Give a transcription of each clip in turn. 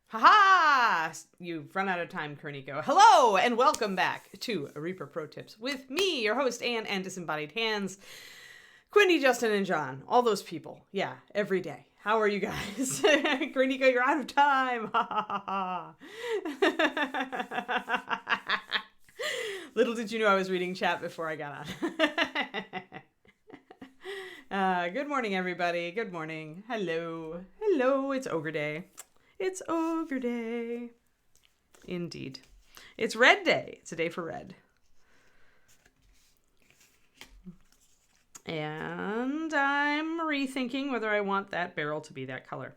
Haha! You've run out of time, Kerniko. Hello, and welcome back to Reaper Pro Tips with me, your host, Anne, and Disembodied Hands, Quindy, Justin, and John. All those people. Yeah, every day. How are you guys? Kerniko, you're out of time. Little did you know I was reading chat before I got on. Good morning, everybody. Good morning. Hello. Hello, it's Ogre Day. It's Ogre Day. Indeed. It's Red Day. It's a day for red. And I'm rethinking whether I want that barrel to be that color.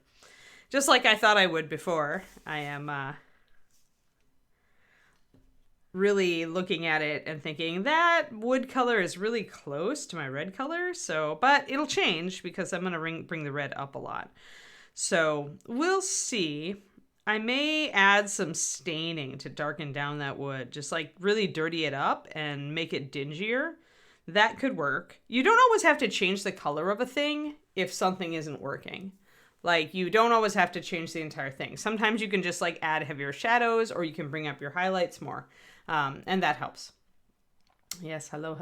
Just like I thought I would before. I am really looking at it and thinking that wood color is really close to my red color. But it'll change because I'm going to bring the red up a lot. So we'll see. I may add some staining to darken down that wood, just like really dirty it up and make it dingier. That could work. You don't always have to change the color of a thing if something isn't working. Like, you don't always have to change the entire thing. Sometimes you can just like add heavier shadows, or you can bring up your highlights more. And that helps. Yes, hello.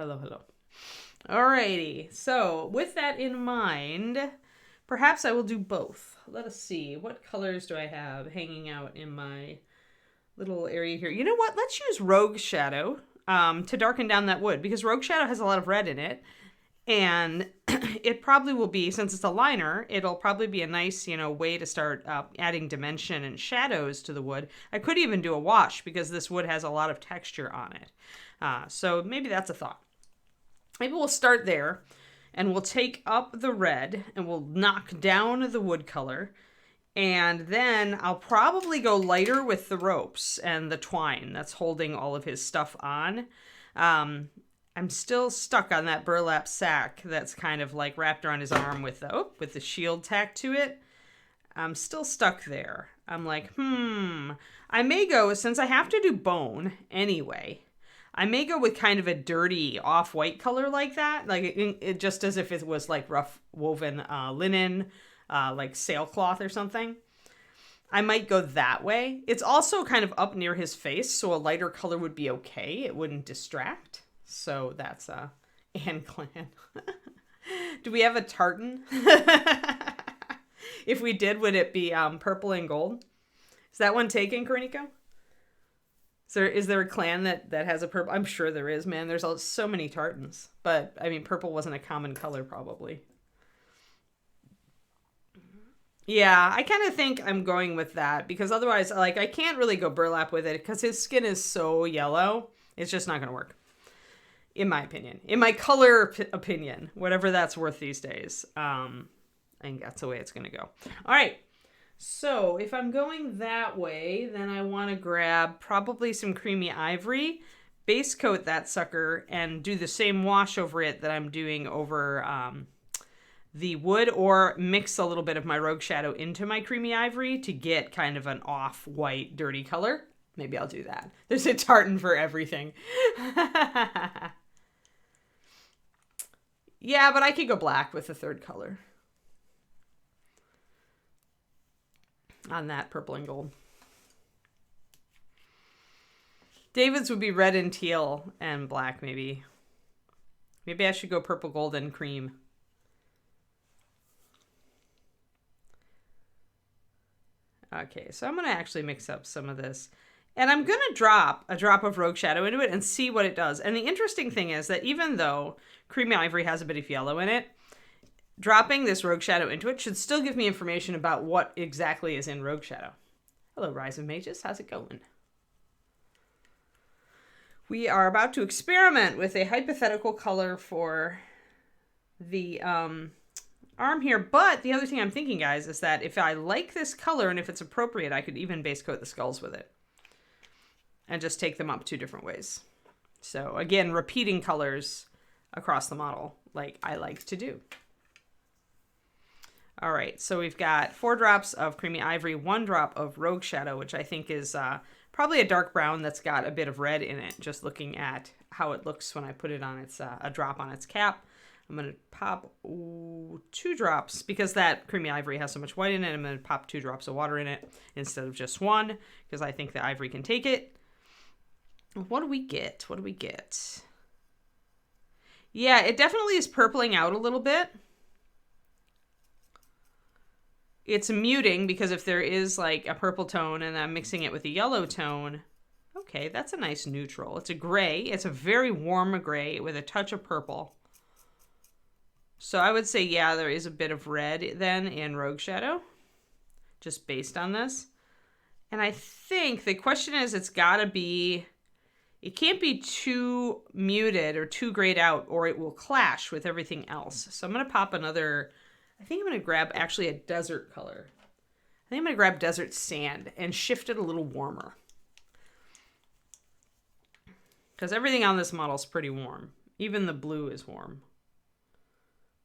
Alrighty, so with that in mind, perhaps I will do both. Let us see. What colors do I have hanging out in my little area here? You know what? Let's use Rogue Shadow to darken down that wood, because Rogue Shadow has a lot of red in it. And it probably will be, since it's a liner, it'll probably be a nice, way to start adding dimension and shadows to the wood. I could even do a wash because this wood has a lot of texture on it. So maybe that's a thought. Maybe we'll start there. And we'll take up the red and we'll knock down the wood color. And then I'll probably go lighter with the ropes and the twine that's holding all of his stuff on. I'm still stuck on that burlap sack that's kind of like wrapped around his arm with the shield tacked to it. I'm still stuck there. I'm like, I may go, since I have to do bone anyway, I may go with kind of a dirty off-white color like that. Like it just as if it was like rough woven linen, like sailcloth or something. I might go that way. It's also kind of up near his face, so a lighter color would be okay. It wouldn't distract. So that's Anne Clan. Do we have a tartan? If we did, would it be purple and gold? Is that one taken, Kerniko? Is there a clan that has a purple? I'm sure there is, man. There's so many tartans. But, I mean, purple wasn't a common color, probably. Yeah, I kind of think I'm going with that. Because otherwise, like, I can't really go burlap with it. Because his skin is so yellow. It's just not going to work. In my opinion. In my color opinion. Whatever that's worth these days. I think that's the way it's going to go. All right. So if I'm going that way, then I want to grab probably some creamy ivory, base coat that sucker, and do the same wash over it that I'm doing over the wood, or mix a little bit of my Rogue Shadow into my creamy ivory to get kind of an off-white dirty color. Maybe I'll do that. There's a tartan for everything. Yeah, but I could go black with the third color. On that purple and gold. David's would be red and teal and black, maybe. Maybe I should go purple, gold, and cream. Okay, so I'm going to actually mix up some of this. And I'm going to drop a drop of Rogue Shadow into it and see what it does. And the interesting thing is that even though creamy ivory has a bit of yellow in it, dropping this Rogue Shadow into it should still give me information about what exactly is in Rogue Shadow. Hello, Rise of Mages. How's it going? We are about to experiment with a hypothetical color for the arm here. But the other thing I'm thinking, guys, is that if I like this color and if it's appropriate, I could even base coat the skulls with it. And just take them up two different ways. So, again, repeating colors across the model, like I like to do. All right, so we've got 4 drops of Creamy Ivory, 1 drop of Rogue Shadow, which I think is probably a dark brown that's got a bit of red in it, just looking at how it looks when I put it on its a drop on its cap. I'm going to pop 2 drops because that creamy ivory has so much white in it. I'm going to pop 2 drops of water in it instead of just 1 because I think the ivory can take it. What do we get? What do we get? Yeah, it definitely is purpling out a little bit. It's muting because if there is like a purple tone and I'm mixing it with a yellow tone, okay, that's a nice neutral. It's a gray. It's a very warm gray with a touch of purple. So I would say, yeah, there is a bit of red then in Rogue Shadow, just based on this. And I think the question is, it's got to be, it can't be too muted or too grayed out or it will clash with everything else. So I'm going to pop another, I think I'm going to grab actually a desert color. I think I'm going to grab Desert Sand and shift it a little warmer. Because everything on this model is pretty warm. Even the blue is warm.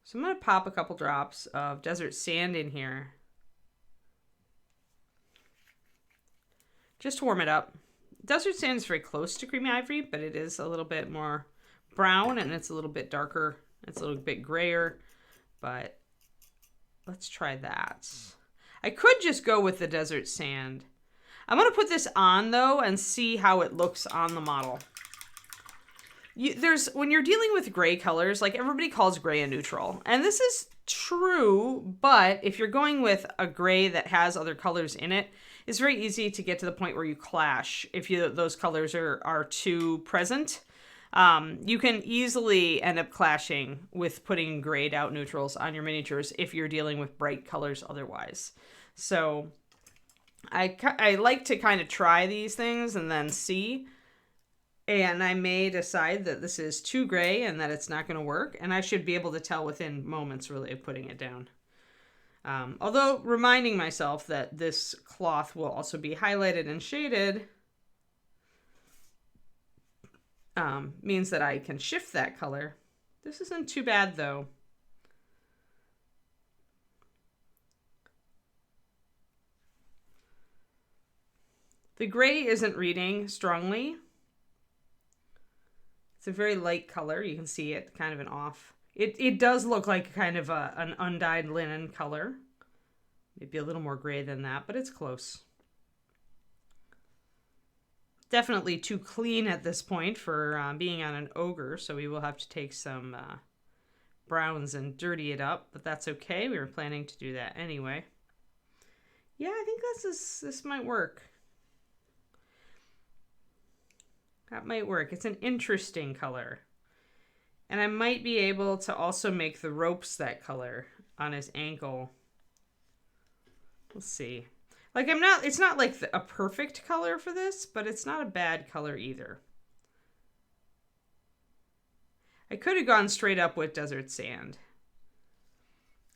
So I'm going to pop a couple drops of Desert Sand in here. Just to warm it up. Desert Sand is very close to Creamy Ivory, but it is a little bit more brown and it's a little bit darker. It's a little bit grayer, but let's try that. I could just go with the Desert Sand. I'm going to put this on though and see how it looks on the model. When you're dealing with gray colors, like everybody calls gray a neutral, and this is true, but if you're going with a gray that has other colors in it, it's very easy to get to the point where you clash if those colors are too present. You can easily end up clashing with putting grayed out neutrals on your miniatures if you're dealing with bright colors otherwise. So I like to kind of try these things and then see. And I may decide that this is too gray and that it's not going to work. And I should be able to tell within moments, really, of putting it down. Although reminding myself that this cloth will also be highlighted and shaded means that I can shift that color. This isn't too bad, though. The gray isn't reading strongly. It's a very light color. You can see it, kind of an off. It does look like kind of an undyed linen color. Maybe a little more gray than that, but it's close. Definitely too clean at this point for being on an ogre, so we will have to take some browns and dirty it up, but that's okay. We were planning to do that anyway. Yeah, I think this might work. That might work. It's an interesting color. And I might be able to also make the ropes that color on his ankle. We'll see. Like it's not like a perfect color for this, but it's not a bad color either. I could have gone straight up with Desert Sand.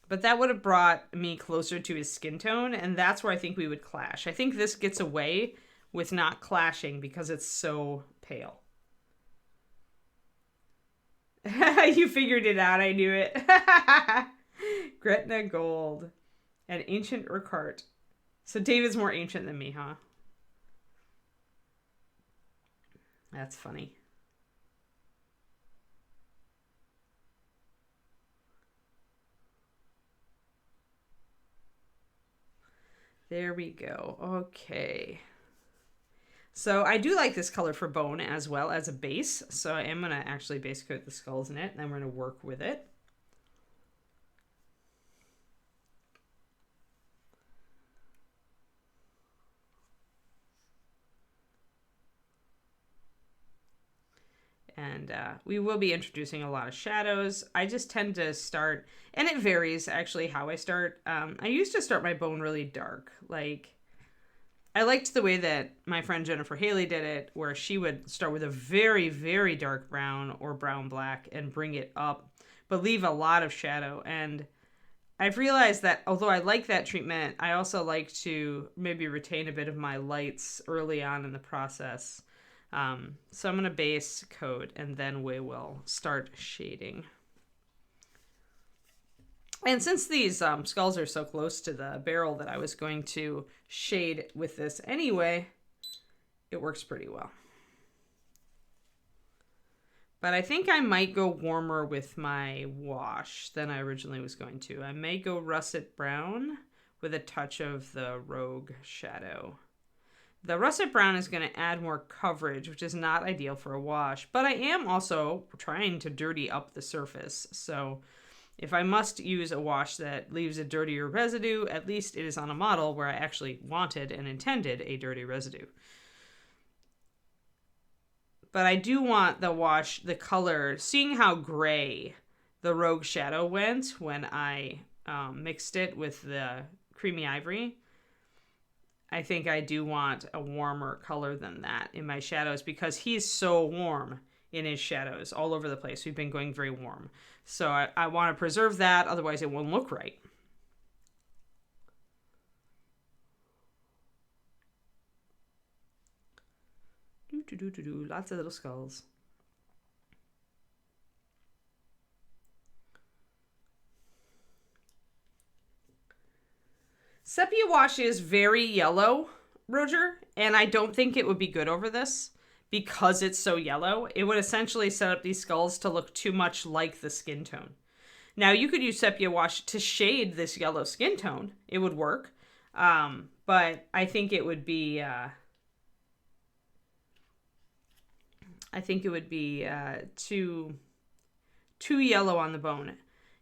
But that would have brought me closer to his skin tone, and that's where I think we would clash. I think this gets away with not clashing because it's so pale. You figured it out. I knew it. Gretna Gold. And Ancient Urquhart. So David's more ancient than me, huh? That's funny. There we go. Okay. So I do like this color for bone as well as a base. So I am going to actually base coat the skulls in it, and then we're going to work with it. And we will be introducing a lot of shadows. I just tend to start, and it varies actually how I start. I used to start my bone really dark. Like, I liked the way that my friend Jennifer Haley did it, where she would start with a very, very dark brown or brown black and bring it up, but leave a lot of shadow. And I've realized that although I like that treatment, I also like to maybe retain a bit of my lights early on in the process. So I'm going to base coat and then we will start shading. And since these skulls are so close to the barrel that I was going to shade with this anyway, it works pretty well. But I think I might go warmer with my wash than I originally was going to. I may go russet brown with a touch of the Rogue shadow. The russet brown is going to add more coverage, which is not ideal for a wash. But I am also trying to dirty up the surface. So if I must use a wash that leaves a dirtier residue, at least it is on a model where I actually wanted and intended a dirty residue. But I do want the wash, the color, seeing how gray the Rogue shadow went when I mixed it with the creamy ivory. I think I do want a warmer color than that in my shadows because he's so warm in his shadows all over the place. We've been going very warm. So I want to preserve that, otherwise it won't look right. Lots of little skulls. Sepia wash is very yellow, Roger, and I don't think it would be good over this because it's so yellow. It would essentially set up these skulls to look too much like the skin tone. Now, you could use sepia wash to shade this yellow skin tone. It would work, but I think it would be... too yellow on the bone.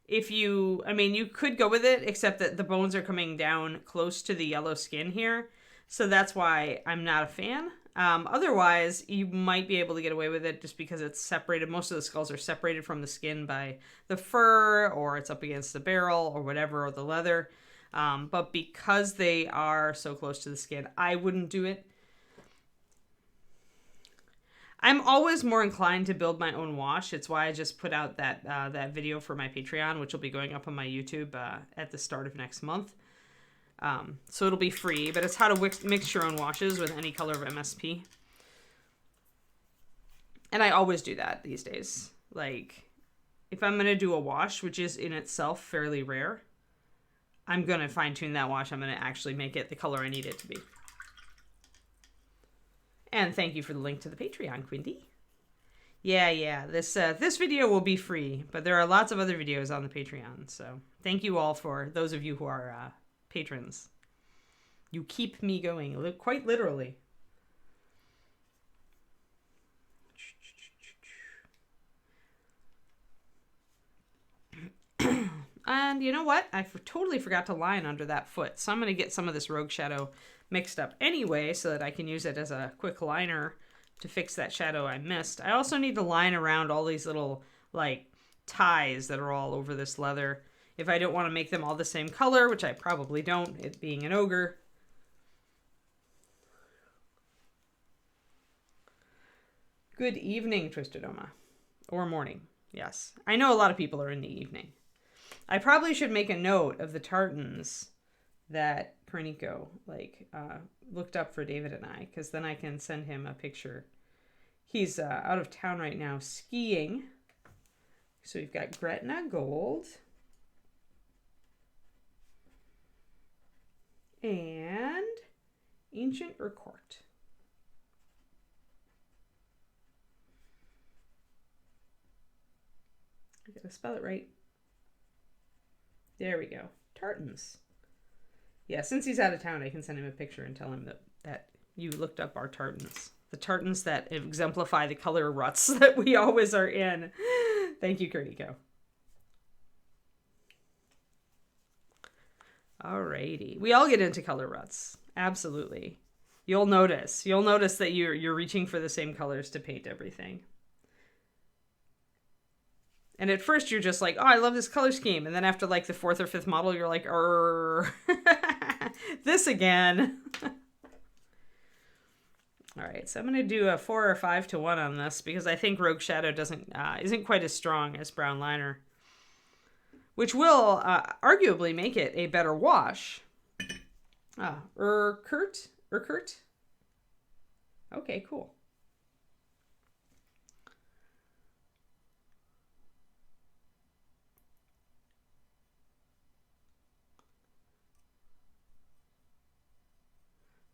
You could go with it, except that the bones are coming down close to the yellow skin here. So that's why I'm not a fan. Otherwise, you might be able to get away with it just because it's separated. Most of the skulls are separated from the skin by the fur, or it's up against the barrel, or whatever, or the leather. But because they are so close to the skin, I wouldn't do it. I'm always more inclined to build my own wash. It's why I just put out that video for my Patreon, which will be going up on my YouTube at the start of next month. So it'll be free, but it's how to mix your own washes with any color of MSP. And I always do that these days. Like, if I'm going to do a wash, which is in itself fairly rare, I'm going to fine tune that wash. I'm going to actually make it the color I need it to be. And thank you for the link to the Patreon, Quindy. Yeah. This video will be free, but there are lots of other videos on the Patreon. So thank you all for those of you who are patrons. You keep me going, quite literally. And you know what? I totally forgot to line under that foot. So I'm going to get some of this Rogue shadow mixed up anyway so that I can use it as a quick liner to fix that shadow I missed. I also need to line around all these little like ties that are all over this leather if I don't want to make them all the same color, which I probably don't, it being an ogre. Good evening, Twisted Oma. Or morning, yes. I know a lot of people are in the evening. I probably should make a note of the tartans that Pernico looked up for David and I, because then I can send him a picture. He's out of town right now skiing. So we've got Gretna Gold and Ancient Urquhart. I gotta spell it right. There we go. Tartans. Yeah, since he's out of town, I can send him a picture and tell him that you looked up our tartans. The tartans that exemplify the color ruts that we always are in. Thank you, Kurtiko. Alrighty. We all get into color ruts. Absolutely. You'll notice. You'll notice that you're reaching for the same colors to paint everything. And at first you're just like, oh, I love this color scheme. And then after like the fourth or fifth model, you're like, this again. All right, so I'm going to do a 4 or 5 to 1 on this because I think Rogue Shadow isn't quite as strong as Brown Liner, which will arguably make it a better wash. Urquhart? Okay, cool.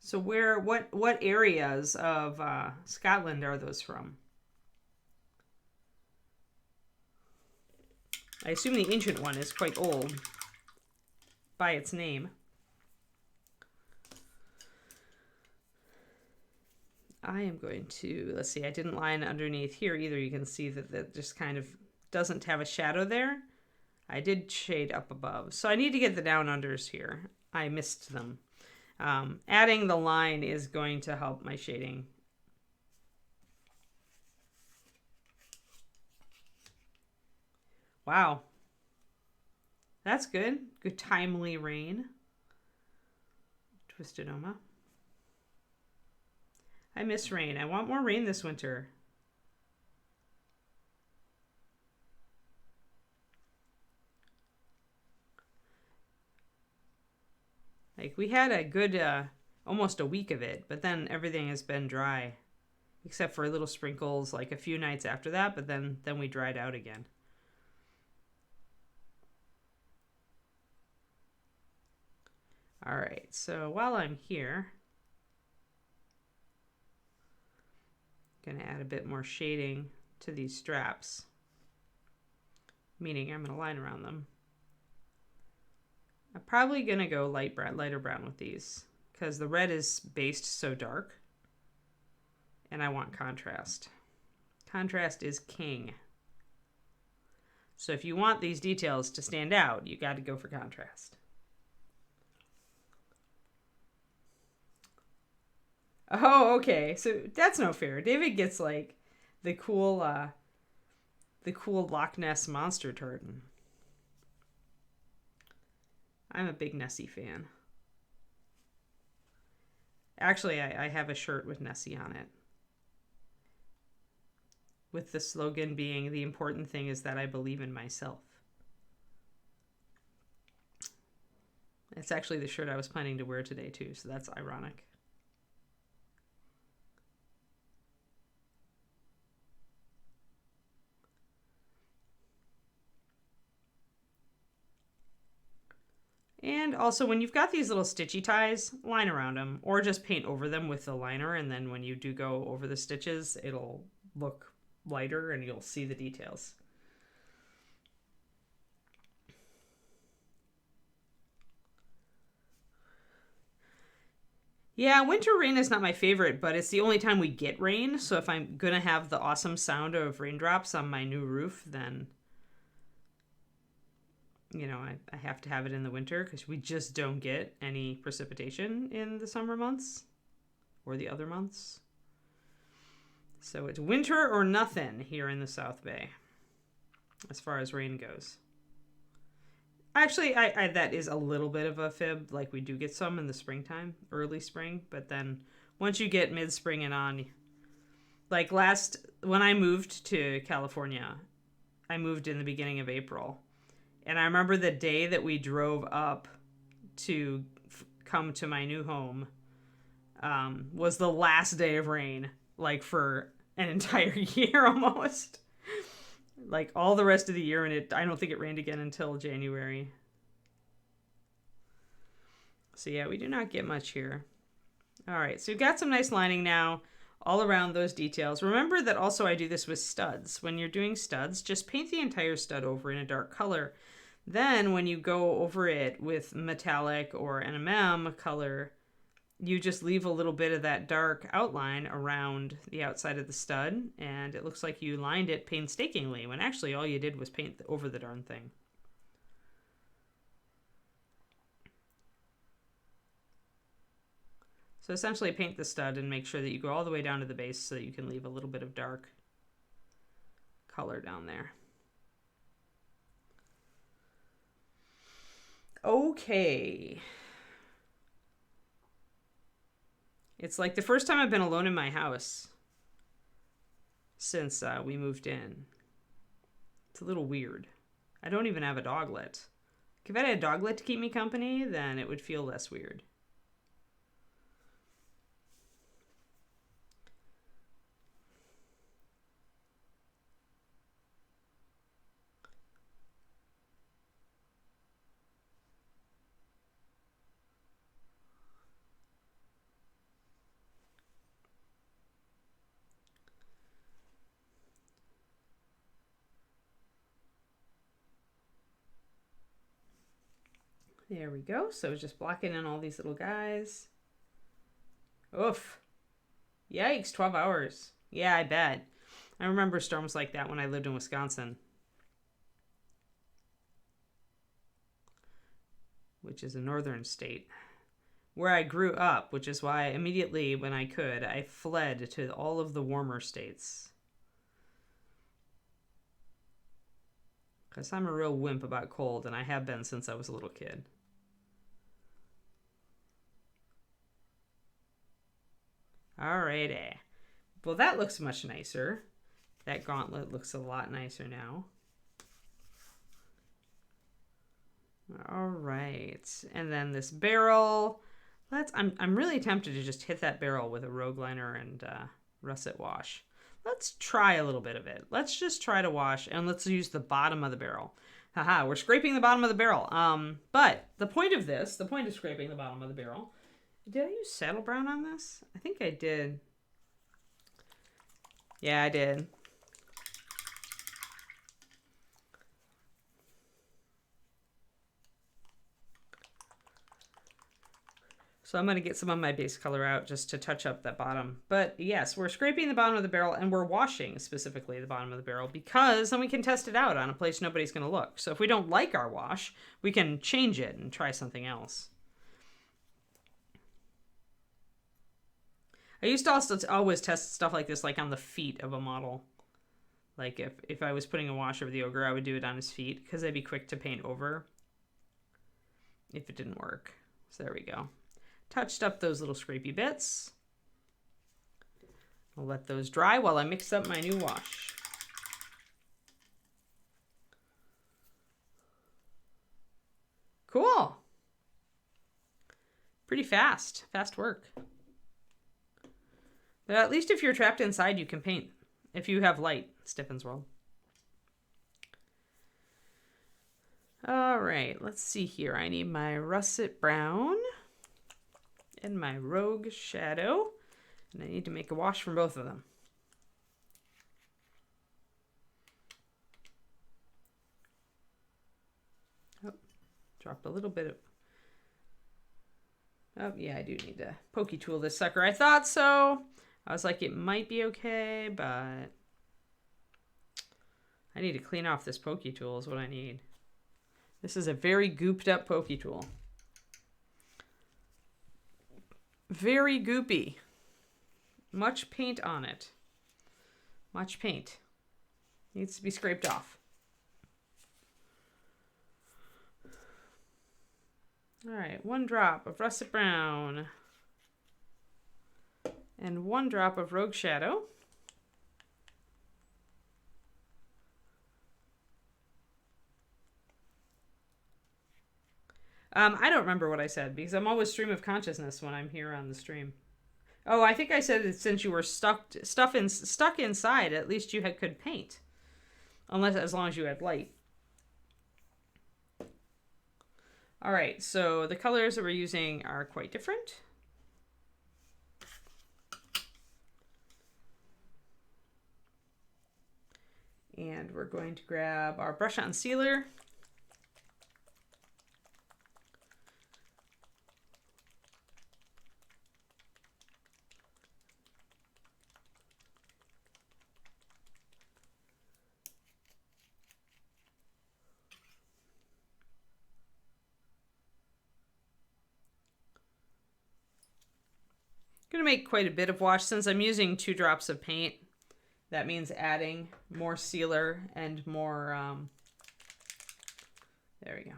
So what areas of Scotland are those from? I assume the ancient one is quite old by its name. I am going to, let's see, I didn't line underneath here either. You can see that that just kind of doesn't have a shadow there. I did shade up above. So I need to get the down unders here. I missed them. Adding the line is going to help my shading. Wow. That's good. Good timely rain. Twisted Oma. I miss rain. I want more rain this winter. Like, we had a good, almost a week of it, but then everything has been dry. Except for little sprinkles, like a few nights after that, but then we dried out again. All right, so while I'm here, going to add a bit more shading to these straps, meaning I'm going to line around them. I'm probably going to go lighter brown with these because the red is based so dark and I want contrast. Contrast is king. So if you want these details to stand out, you got to go for contrast. Oh, okay. So that's no fair. David gets like the cool Loch Ness monster tartan. I'm a big Nessie fan. Actually, I have a shirt with Nessie on it. With the slogan being, the important thing is that I believe in myself. It's actually the shirt I was planning to wear today too, so that's ironic. And also, when you've got these little stitchy ties, line around them, or just paint over them with the liner, and then when you do go over the stitches, it'll look lighter and you'll see the details. Yeah, winter rain is not my favorite, but it's the only time we get rain, so if I'm gonna have the awesome sound of raindrops on my new roof, then you know, I have to have it in the winter because we just don't get any precipitation in the summer months or the other months. So it's winter or nothing here in the South Bay as far as rain goes. Actually, I that is a little bit of a fib. Like, we do get some in the springtime, early spring, but then once you get mid-spring and on, like when I moved to California, I moved in the beginning of April. And I remember the day that we drove up to come to my new home was the last day of rain, like for an entire year almost. Like all the rest of the year, and I don't think it rained again until January. So yeah, we do not get much here. All right, so we've got some nice lining now all around those details. Remember that also I do this with studs. When you're doing studs, just paint the entire stud over in a dark color. Then when you go over it with metallic or NMM color, you just leave a little bit of that dark outline around the outside of the stud, and it looks like you lined it painstakingly, when actually all you did was paint over the darn thing. So essentially paint the stud and make sure that you go all the way down to the base so that you can leave a little bit of dark color down there. Okay. It's like the first time I've been alone in my house since we moved in. It's a little weird. I don't even have a doglet. If I had a doglet to keep me company, then it would feel less weird. There we go. So just blocking in all these little guys. Oof. Yikes, 12 hours. Yeah, I bet. I remember storms like that when I lived in Wisconsin, which is a northern state, where I grew up, which is why immediately when I could, I fled to all of the warmer states. Because I'm a real wimp about cold, and I have been since I was a little kid. Alrighty. Well, that looks much nicer. That gauntlet looks a lot nicer now. All right. And then this barrel. I'm really tempted to just hit that barrel with a rogue liner and russet wash. Let's try a little bit of it. Let's just try to wash, and let's use the bottom of the barrel. Haha, we're scraping the bottom of the barrel. But the point of scraping the bottom of the barrel. Did I use saddle brown on this? I think I did. Yeah, I did. So I'm going to get some of my base color out just to touch up that bottom. But yes, we're scraping the bottom of the barrel, and we're washing specifically the bottom of the barrel because then we can test it out on a place nobody's going to look. So if we don't like our wash, we can change it and try something else. I used to also always test stuff like this like on the feet of a model. Like if I was putting a wash over the ogre, I would do it on his feet because they'd be quick to paint over if it didn't work. So there we go. Touched up those little scrapey bits. I'll let those dry while I mix up my new wash. Cool. Pretty fast. Fast work. But at least if you're trapped inside, you can paint. If you have light, Stephen's World. All right, let's see here. I need my russet brown and my rogue shadow. And I need to make a wash from both of them. Oh, dropped a little bit of... Oh, yeah, I do need to pokey tool this sucker. I thought so. I was like, it might be okay, but I need to clean off this pokey tool is what I need. This is a very gooped up pokey tool. Very goopy. Much paint on it. Much paint. Needs to be scraped off. All right, 1 drop of russet brown and 1 drop of rogue shadow. I don't remember what I said because I'm always stream of consciousness when I'm here on the stream. Oh, I think I said that since you were stuck inside, at least you could paint, as long as you had light. All right, so the colors that we're using are quite different. And we're going to grab our brush on sealer. I'm going to make quite a bit of wash since I'm using 2 drops of paint. That means adding more sealer and more, there we go.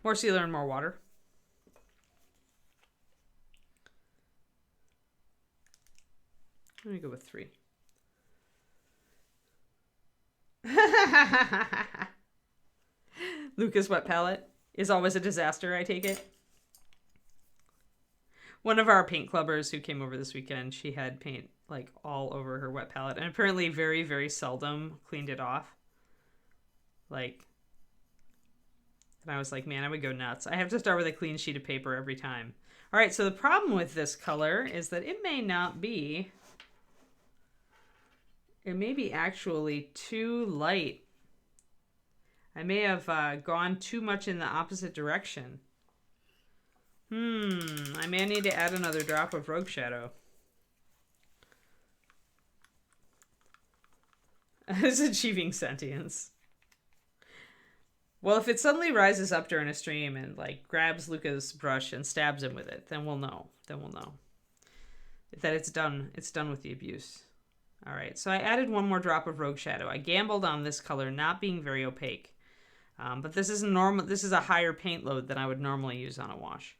More sealer and more water. Let me go with 3. Lucas wet palette is always a disaster, I take it. One of our paint clubbers who came over this weekend, she had paint like all over her wet palette and apparently very, very seldom cleaned it off. Like, and I was like, man, I would go nuts. I have to start with a clean sheet of paper every time. All right, so the problem with this color is that it may be actually too light. I may have gone too much in the opposite direction. I may need to add another drop of Rogue Shadow. It's achieving sentience. Well, if it suddenly rises up during a stream and like grabs Luca's brush and stabs him with it, then we'll know. Then we'll know that it's done. It's done with the abuse. All right, so I added one more drop of Rogue Shadow. I gambled on this color not being very opaque, but this is normal. This is a higher paint load than I would normally use on a wash.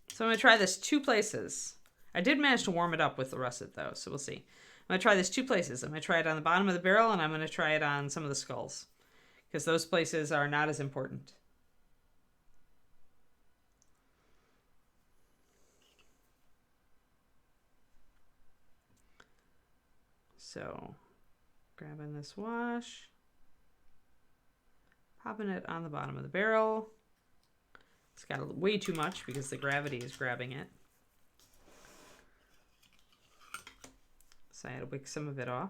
So I'm gonna try this 2 places. I did manage to warm it up with the russet though, so we'll see. I'm going to try this 2 places. I'm going to try it on the bottom of the barrel, and I'm going to try it on some of the skulls, because those places are not as important. So, grabbing this wash, popping it on the bottom of the barrel. It's got way too much because the gravity is grabbing it. So I had to wick some of it off.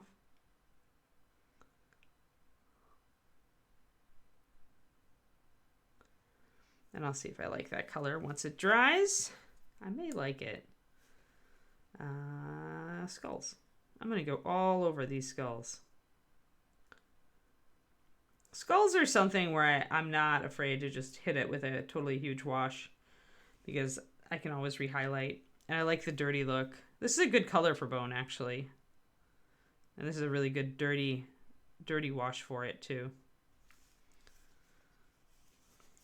And I'll see if I like that color once it dries. I may like it. Skulls. I'm going to go all over these skulls. Skulls are something where I'm not afraid to just hit it with a totally huge wash, because I can always re-highlight. And I like the dirty look. This is a good color for bone, actually. And this is a really good dirty wash for it, too.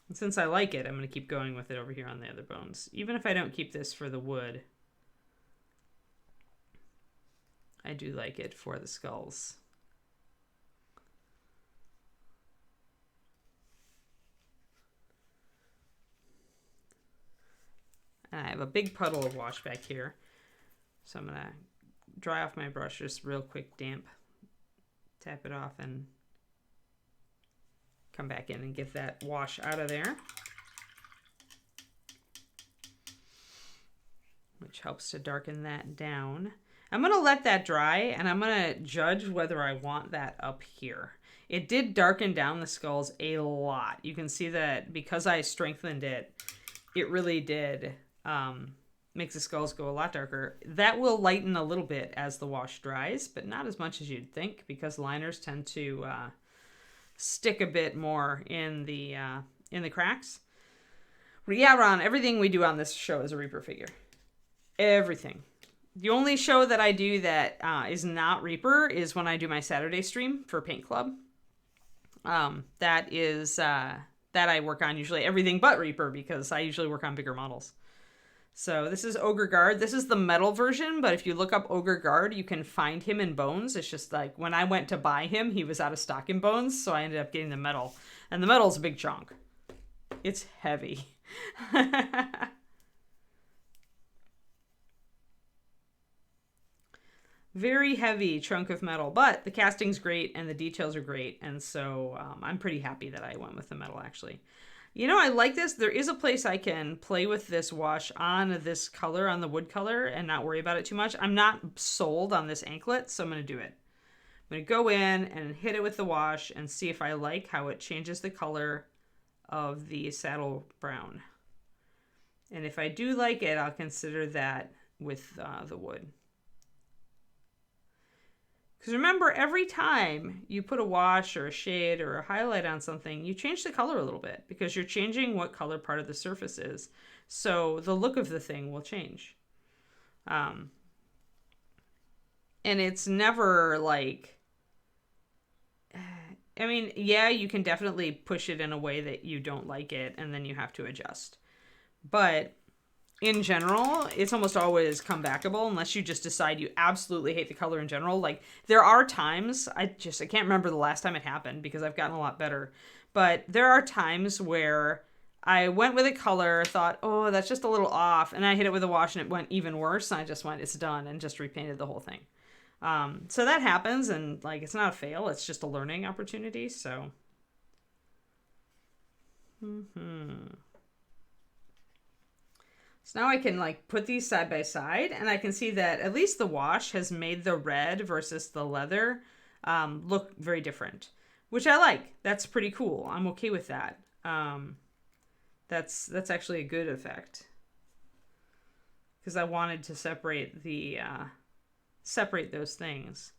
And since I like it, I'm going to keep going with it over here on the other bones. Even if I don't keep this for the wood, I do like it for the skulls. And I have a big puddle of wash back here. So I'm going to dry off my brush just real quick, damp. Tap it off and come back in and get that wash out of there, which helps to darken that down. I'm going to let that dry, and I'm going to judge whether I want that up here. It did darken down the skulls a lot. You can see that because I strengthened it, it really did make the skulls go a lot darker. That will lighten a little bit as the wash dries, but not as much as you'd think, because liners tend to stick a bit more in the cracks. Yeah, Ron, everything we do on this show is a Reaper figure. Everything. The only show that I do that is not Reaper is when I do my Saturday stream for Paint Club. That I work on usually everything but Reaper, because I usually work on bigger models. So this is Ogre Guard. This is the metal version, but if you look up Ogre Guard, you can find him in bones. It's just like when I went to buy him, he was out of stock in bones, so I ended up getting the metal. And the metal's a big chunk. It's heavy. Very heavy chunk of metal, but the casting's great and the details are great, and so I'm pretty happy that I went with the metal, actually. You know, I like this. There is a place I can play with this wash on this color, on the wood color, and not worry about it too much. I'm not sold on this anklet, so I'm going to do it. I'm going to go in and hit it with the wash and see if I like how it changes the color of the saddle brown. And if I do like it, I'll consider that with the wood. Because remember, every time you put a wash or a shade or a highlight on something, you change the color a little bit, because you're changing what color part of the surface is. So the look of the thing will change. And it's never like... I mean, yeah, you can definitely push it in a way that you don't like it, and then you have to adjust. But in general, it's almost always comebackable, unless you just decide you absolutely hate the color in general. Like, there are times, I can't remember the last time it happened, because I've gotten a lot better. But there are times where I went with a color, thought, oh, that's just a little off, and I hit it with a wash and it went even worse, and I just went, it's done, and just repainted the whole thing. So that happens, and like, it's not a fail, it's just a learning opportunity, so. So now I can like put these side by side, and I can see that at least the wash has made the red versus the leather look very different, which I like. That's pretty cool. I'm okay with that. That's actually a good effect. Because I wanted to separate those things.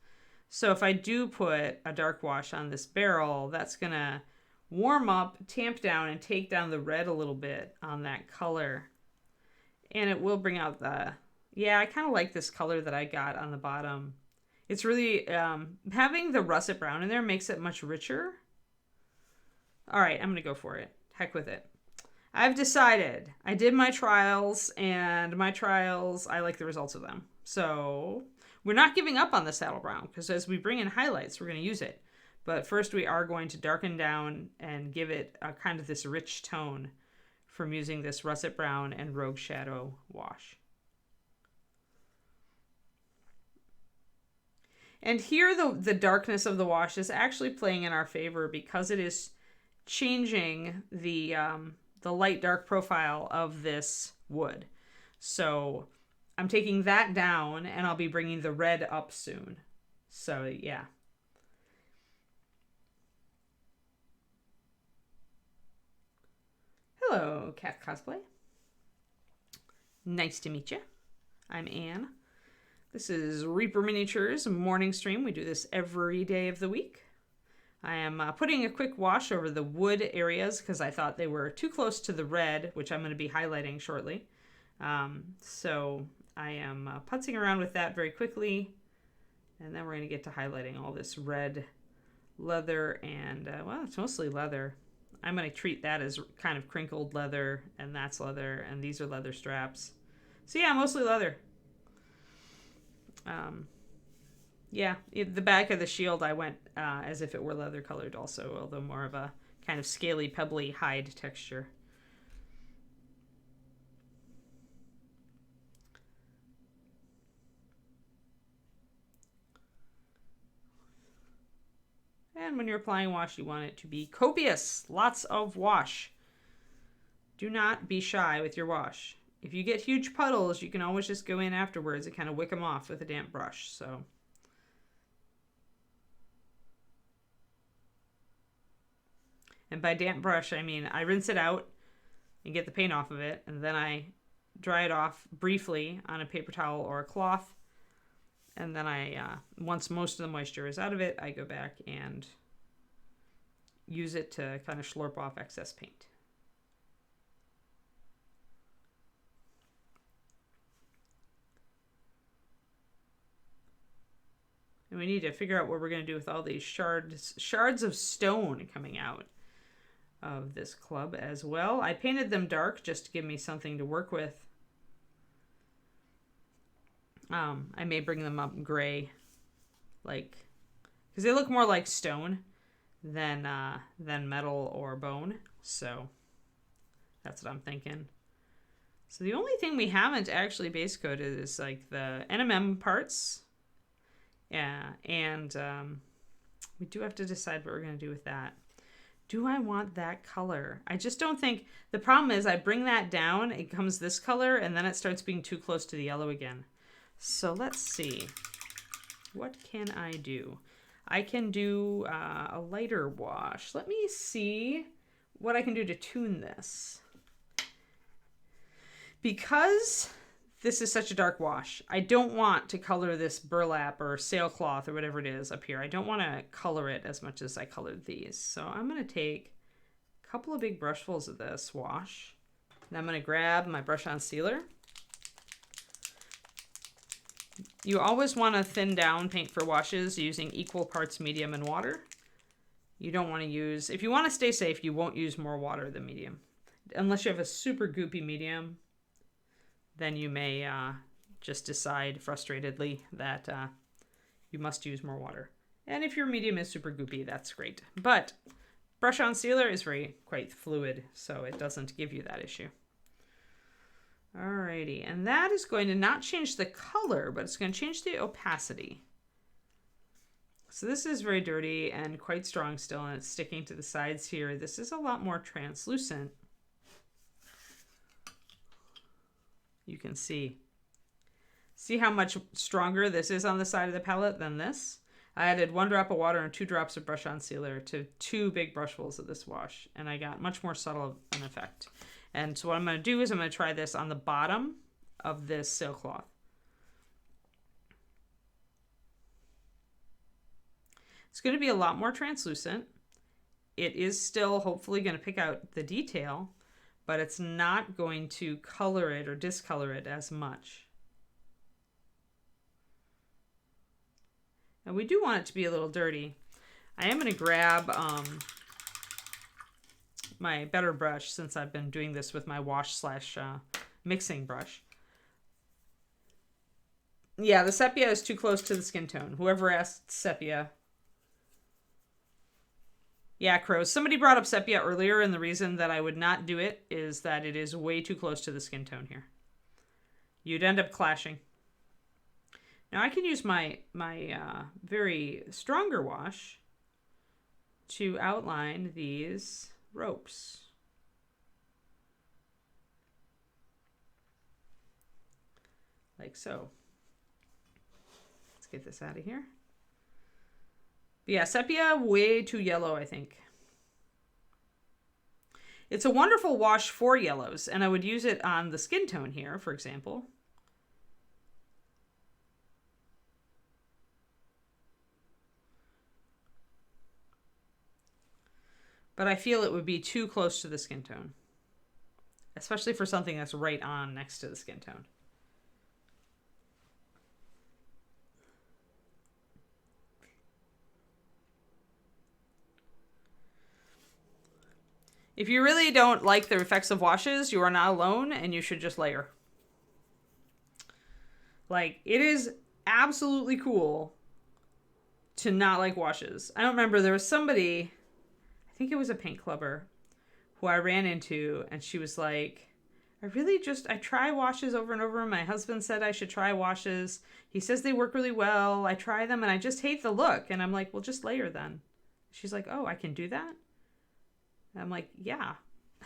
So if I do put a dark wash on this barrel, that's going to warm up, tamp down, and take down the red a little bit on that color. And it will bring out yeah, I kind of like this color that I got on the bottom. It's really, having the russet brown in there makes it much richer. All right, I'm going to go for it. Heck with it. I've decided. I did my trials, and I like the results of them. So we're not giving up on the saddle brown, because as we bring in highlights, we're going to use it. But first we are going to darken down and give it a kind of this rich tone from using this russet brown and rogue shadow wash. And here the darkness of the wash is actually playing in our favor because it is changing the light dark profile of this wood. So I'm taking that down, and I'll be bringing the red up soon. So yeah. Hello, Cat Cosplay. Nice to meet you. I'm Anne. This is Reaper Miniatures morning stream. We do this every day of the week. I am putting a quick wash over the wood areas because I thought they were too close to the red, which I'm going to be highlighting shortly. So I am putzing around with that very quickly. And then we're going to get to highlighting all this red leather and, well, it's mostly leather. I'm going to treat that as kind of crinkled leather, and that's leather, and these are leather straps. So yeah, mostly leather. Yeah, the back of the shield I went as if it were leather colored also, although more of a kind of scaly, pebbly hide texture. And when you're applying wash, you want it to be copious. Lots of wash. Do not be shy with your wash. If you get huge puddles, you can always just go in afterwards and kind of wick them off with a damp brush. So, and by damp brush, I mean I rinse it out and get the paint off of it, and then I dry it off briefly on a paper towel or a cloth. And then once most of the moisture is out of it, I go back and use it to kind of slurp off excess paint. And we need to figure out what we're going to do with all these shards of stone coming out of this club as well. I painted them dark just to give me something to work with. I may bring them up gray, like, because they look more like stone than metal or bone. So that's what I'm thinking. So the only thing we haven't actually base coated is like the NMM parts. Yeah, and we do have to decide what we're going to do with that. Do I want that color? I just don't think... The problem is I bring that down, it becomes this color, and then it starts being too close to the yellow again. So let's see. What can I do? I can do a lighter wash. Let me see what I can do to tune this. Because this is such a dark wash, I don't want to color this burlap or sailcloth or whatever it is up here. I don't want to color it as much as I colored these. So I'm going to take a couple of big brushfuls of this wash. And I'm going to grab my brush on sealer. You always want to thin down paint for washes using equal parts medium and water. You don't want to use... If you want to stay safe, you won't use more water than medium. Unless you have a super goopy medium, then you may just decide frustratedly that you must use more water. And if your medium is super goopy, that's great. But brush on sealer is quite fluid, so it doesn't give you that issue. Alrighty, and that is going to not change the color, but it's going to change the opacity. So this is very dirty and quite strong still, and it's sticking to the sides here. This is a lot more translucent. You can see how much stronger this is on the side of the palette than this. I added 1 drop of water and 2 drops of brush on sealer to 2 big brushfuls of this wash, and I got much more subtle an effect. And so what I'm going to do is I'm going to try this on the bottom of this sailcloth. It's going to be a lot more translucent. It is still hopefully going to pick out the detail, but it's not going to color it or discolor it as much. And we do want it to be a little dirty. I am going to grab my better brush, since I've been doing this with my wash slash mixing brush. Yeah, the sepia is too close to the skin tone. Whoever asked sepia. Yeah, crows. Somebody brought up sepia earlier, and the reason that I would not do it is that it is way too close to the skin tone here. You'd end up clashing. Now I can use my very stronger wash to outline these ropes. Like so. Let's get this out of here. But yeah, sepia, way too yellow, I think. It's a wonderful wash for yellows, and I would use it on the skin tone here, for example. But I feel it would be too close to the skin tone, especially for something that's right on next to the skin tone. If you really don't like the effects of washes, you are not alone, and you should just layer. Like, it is absolutely cool to not like washes. I don't remember, there was somebody, I think it was a paint clubber, who I ran into, and she was like, I try washes over and over. My husband said I should try washes. He says they work really well. I try them, and I just hate the look. And I'm like, well, just layer then. She's like, oh, I can do that? I'm like, yeah.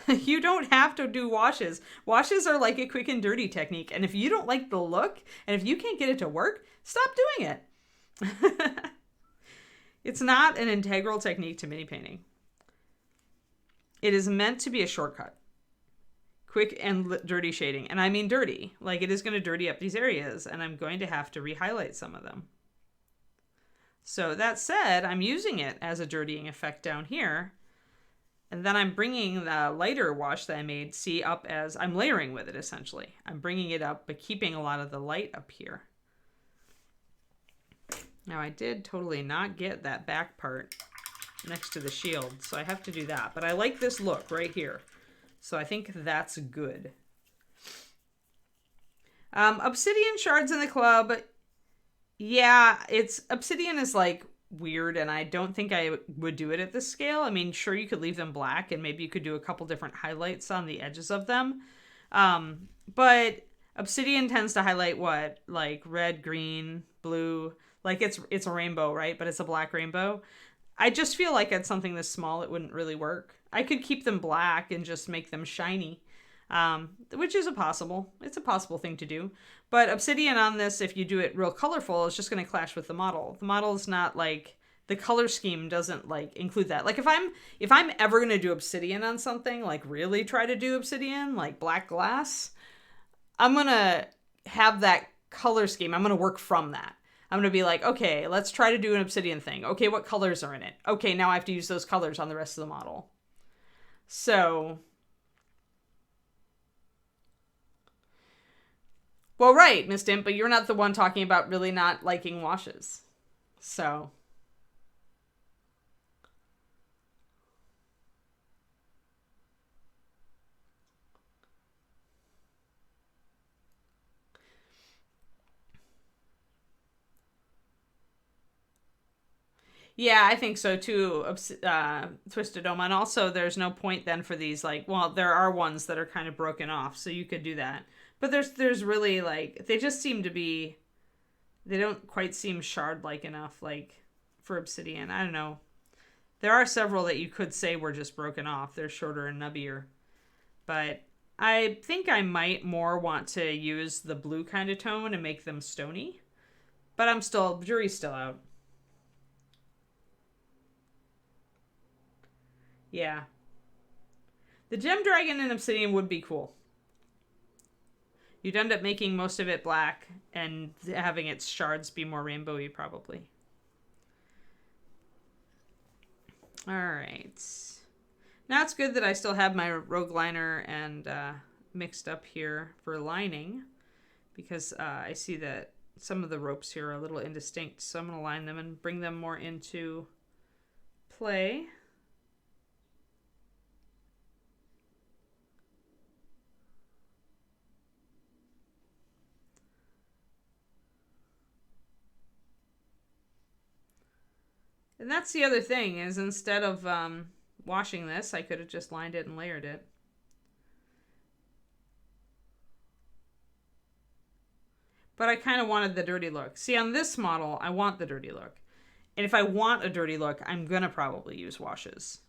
You don't have to do washes. Washes are like a quick and dirty technique. And if you don't like the look, and if you can't get it to work, stop doing it. It's not an integral technique to mini painting. It is meant to be a shortcut. Quick and dirty shading. And I mean dirty. Like, it is going to dirty up these areas, and I'm going to have to re-highlight some of them. So that said, I'm using it as a dirtying effect down here. And then I'm bringing the lighter wash that I made, see, up as I'm layering with it, essentially. I'm bringing it up, but keeping a lot of the light up here. Now, I did totally not get that back part next to the shield, so I have to do that. But I like this look right here, so I think that's good. Obsidian shards in the club. Yeah, obsidian is like weird, and I don't think I would do it at this scale. I mean, sure, you could leave them black, and maybe you could do a couple different highlights on the edges of them. But obsidian tends to highlight what? Like red, green, blue. Like it's a rainbow, right? But it's a black rainbow. I just feel like at something this small, it wouldn't really work. I could keep them black and just make them shiny, which is it's a possible thing to do. But obsidian on this, if you do it real colorful, is just going to clash with the model. The model is not like, the color scheme doesn't like include that. Like if I'm ever going to do obsidian on something, like really try to do obsidian, like black glass, I'm going to have that color scheme. I'm going to work from that. I'm going to be like, okay, let's try to do an obsidian thing. Okay, what colors are in it? Okay, now I have to use those colors on the rest of the model. So, well, right, Miss Dimp, but you're not the one talking about really not liking washes. So, yeah, I think so too, Twisted Dome. And also, there's no point then for these, like, well, there are ones that are kind of broken off, so you could do that. But there's really, like, they just seem to be, they don't quite seem shard-like enough, like, for obsidian. I don't know. There are several that you could say were just broken off. They're shorter and nubbier. But I think I might more want to use the blue kind of tone and make them stony. But jury's still out. Yeah. The gem dragon in obsidian would be cool. You'd end up making most of it black and having its shards be more rainbowy, probably. Alright. Now it's good that I still have my rogue liner and mixed up here for lining, because I see that some of the ropes here are a little indistinct, so I'm going to line them and bring them more into play. And that's the other thing, is instead of washing this, I could have just lined it and layered it. But I kind of wanted the dirty look. See, on this model, I want the dirty look. And if I want a dirty look, I'm going to probably use washes.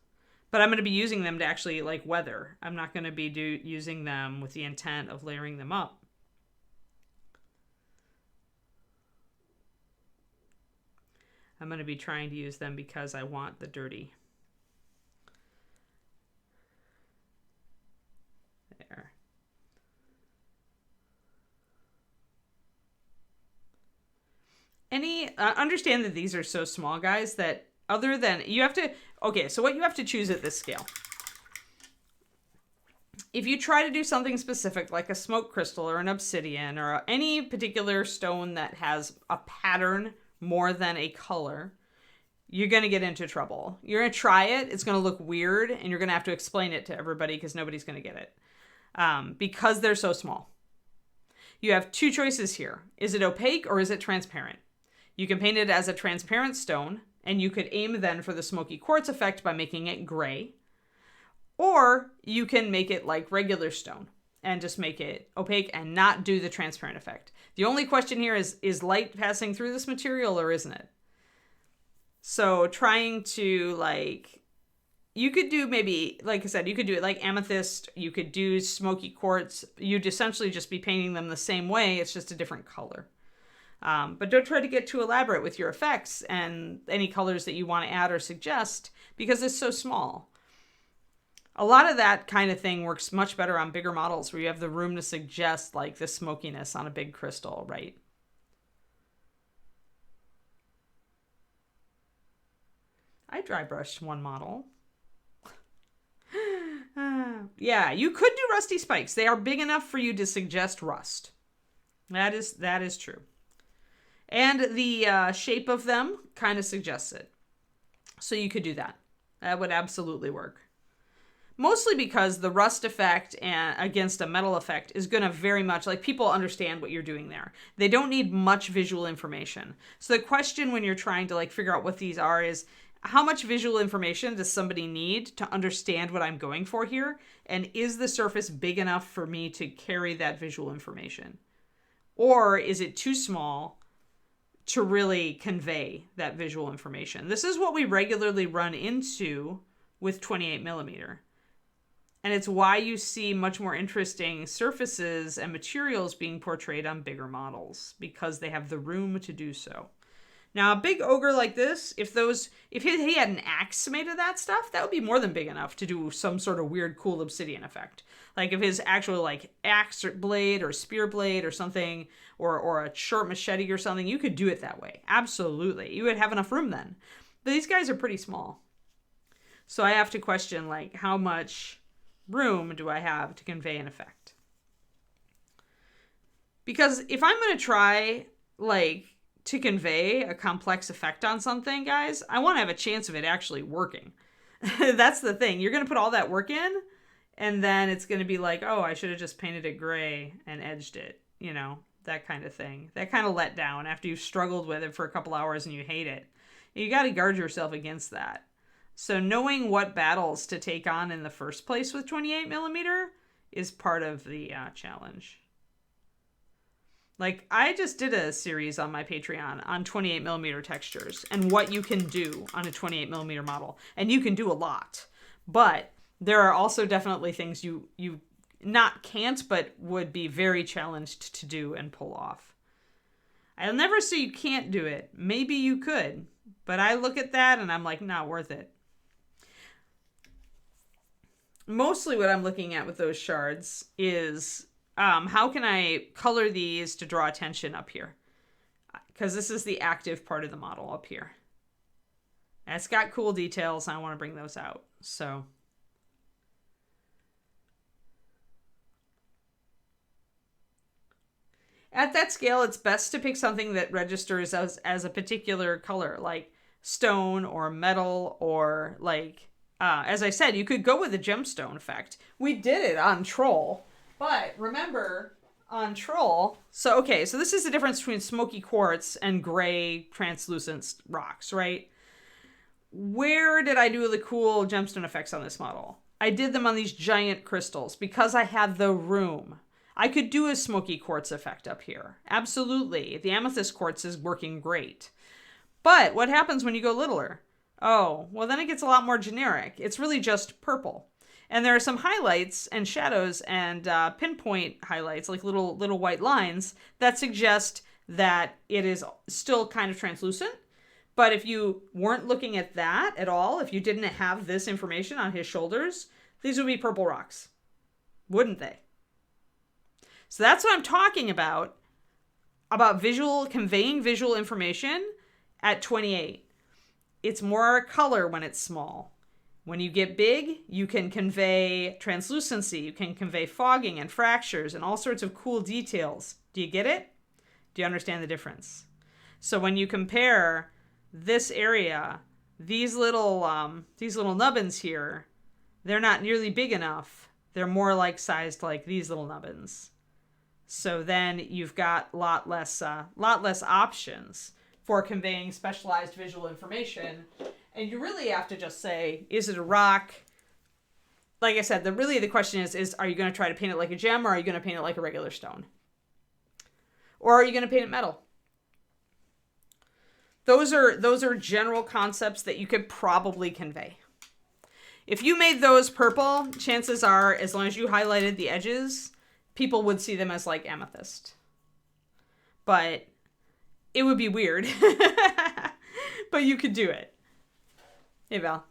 But I'm going to be using them to actually, like, weather. I'm not going to be using them with the intent of layering them up. I'm going to be trying to use them because I want the dirty. There. Understand that these are so small, guys, that other than, you have to, okay, so what you have to choose at this scale. If you try to do something specific, like a smoke crystal or an obsidian or any particular stone that has a pattern more than a color, you're going to get into trouble. You're going to try it, it's going to look weird, and you're going to have to explain it to everybody because nobody's going to get it. Because they're so small. You have two choices here. Is it opaque or is it transparent? You can paint it as a transparent stone, and you could aim then for the smoky quartz effect by making it gray. Or you can make it like regular stone and just make it opaque and not do the transparent effect. The only question here is light passing through this material or isn't it? So trying to, like, you could do maybe, like I said, you could do it like amethyst, you could do smoky quartz. You'd essentially just be painting them the same way, it's just a different color. But don't try to get too elaborate with your effects and any colors that you want to add or suggest, because it's so small. A lot of that kind of thing works much better on bigger models where you have the room to suggest, like, the smokiness on a big crystal, right? I dry brushed one model. Yeah, you could do rusty spikes. They are big enough for you to suggest rust. That is true. And the shape of them kind of suggests it. So you could do that. That would absolutely work. Mostly because the rust effect against a metal effect is going to very much, like, people understand what you're doing there. They don't need much visual information. So the question when you're trying to, like, figure out what these are is, how much visual information does somebody need to understand what I'm going for here? And is the surface big enough for me to carry that visual information? Or is it too small to really convey that visual information? This is what we regularly run into with 28 millimeter. And it's why you see much more interesting surfaces and materials being portrayed on bigger models, because they have the room to do so. Now, a big ogre like this, if he had an axe made of that stuff, that would be more than big enough to do some sort of weird, cool obsidian effect. Like if his actual, like, axe or blade or spear blade or something, or a short machete or something, you could do it that way. Absolutely. You would have enough room then. But these guys are pretty small. So I have to question, like, how much room do I have to convey an effect? Because if I'm going to try, like, to convey a complex effect on something, guys, I want to have a chance of it actually working. That's the thing. You're going to put all that work in, and then it's going to be like, oh, I should have just painted it gray and edged it, you know, that kind of thing. That kind of let down after you've struggled with it for a couple hours and you hate it. You got to guard yourself against that. So knowing what battles to take on in the first place with 28 millimeter is part of the challenge. Like, I just did a series on my Patreon on 28 millimeter textures and what you can do on a 28 millimeter model. And you can do a lot. But there are also definitely things you not can't, but would be very challenged to do and pull off. I'll never say you can't do it. Maybe you could. But I look at that and I'm like, not worth it. mostly what I'm looking at with those shards is how can I color these to draw attention up here? Because this is the active part of the model up here. And it's got cool details, and I want to bring those out. So at that scale, it's best to pick something that registers as a particular color, like stone or metal, or like, as I said, you could go with the gemstone effect. We did it on Troll, but remember on Troll, so this is the difference between smoky quartz and gray translucent rocks, right? Where did I do the cool gemstone effects on this model? I did them on these giant crystals because I had the room. I could do a smoky quartz effect up here. Absolutely. The amethyst quartz is working great. But what happens when you go littler? Oh, well then it gets a lot more generic. It's really just purple. And there are some highlights and shadows and pinpoint highlights, like little white lines, that suggest that it is still kind of translucent. But if you weren't looking at that at all, if you didn't have this information on his shoulders, these would be purple rocks. Wouldn't they? So that's what I'm talking about conveying visual information at 28. It's more color when it's small. When you get big, you can convey translucency, you can convey fogging and fractures and all sorts of cool details. Do you get it? Do you understand the difference? So when you compare this area, these little nubbins here, they're not nearly big enough. They're more like sized like these little nubbins. So then you've got a lot less options for conveying specialized visual information. And you really have to just say, is it a rock? Like I said, the question is are you going to try to paint it like a gem, or are you going to paint it like a regular stone? Or are you going to paint it metal? Those are general concepts that you could probably convey. If you made those purple, chances are, as long as you highlighted the edges, people would see them as like amethyst. But it would be weird. But you could do it. Hey, Val.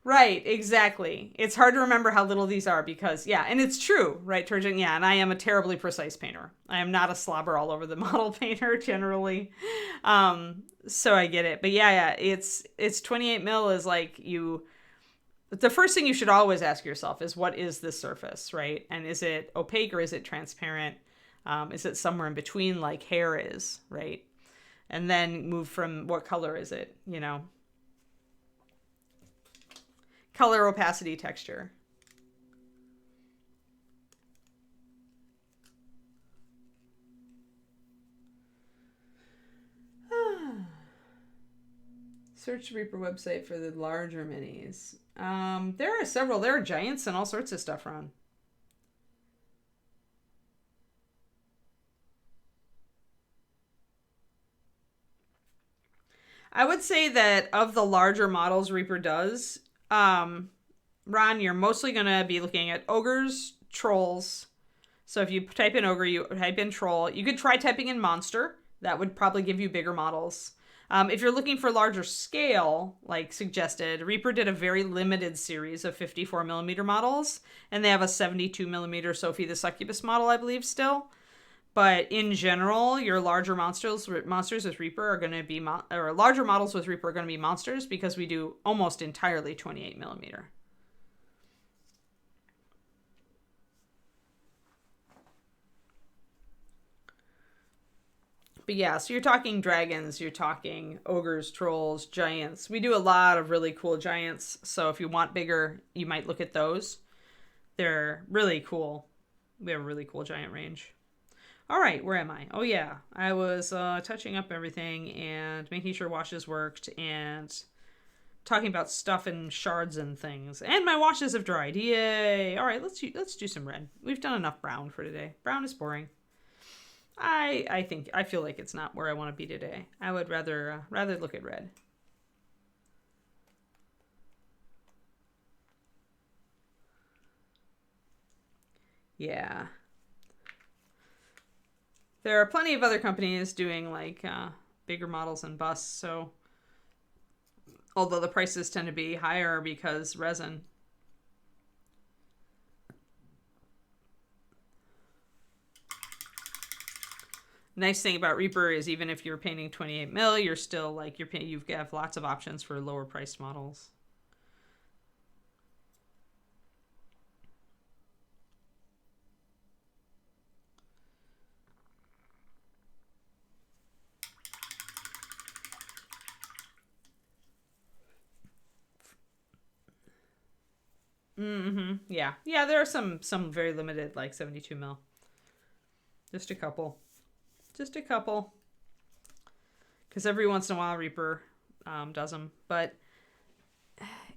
Right, exactly. It's hard to remember how little these are because, yeah, and it's true, right, Turgeon? Yeah, and I am a terribly precise painter. I am not a slobber all over the model painter generally. So I get it. But yeah, it's 28 mil is like the first thing you should always ask yourself is, what is this surface, right? And is it opaque or is it transparent? Is it somewhere in between like hair is, right? And then move from what color is it, Color, opacity, texture. Search Reaper website for the larger minis. There are several. There are giants and all sorts of stuff around. I would say that of the larger models Reaper does, Ron, you're mostly going to be looking at ogres, trolls. So if you type in ogre, you type in troll. You could try typing in monster. That would probably give you bigger models. If you're looking for larger scale, like suggested, Reaper did a very limited series of 54 millimeter models, and they have a 72 millimeter Sophie the Succubus model, I believe, still. But in general, your larger monsters with Reaper are going to be, or larger models with Reaper are going to be monsters because we do almost entirely 28 millimeter. But yeah, so you're talking dragons, you're talking ogres, trolls, giants. We do a lot of really cool giants. So if you want bigger, you might look at those. They're really cool. We have a really cool giant range. All right, where am I? Oh yeah, I was touching up everything and making sure washes worked and talking about stuff and shards and things. And my washes have dried. Yay! All right, let's do some red. We've done enough brown for today. Brown is boring. I feel like it's not where I want to be today. I would rather look at red. Yeah. There are plenty of other companies doing like bigger models and busts, so Although the prices tend to be higher because resin. Nice thing about Reaper is even if you're painting 28 mil, you're still like you have lots of options for lower priced models. Yeah. Yeah, there are some very limited, like 72 mil. Just a couple. Just a couple. Because every once in a while Reaper does them. But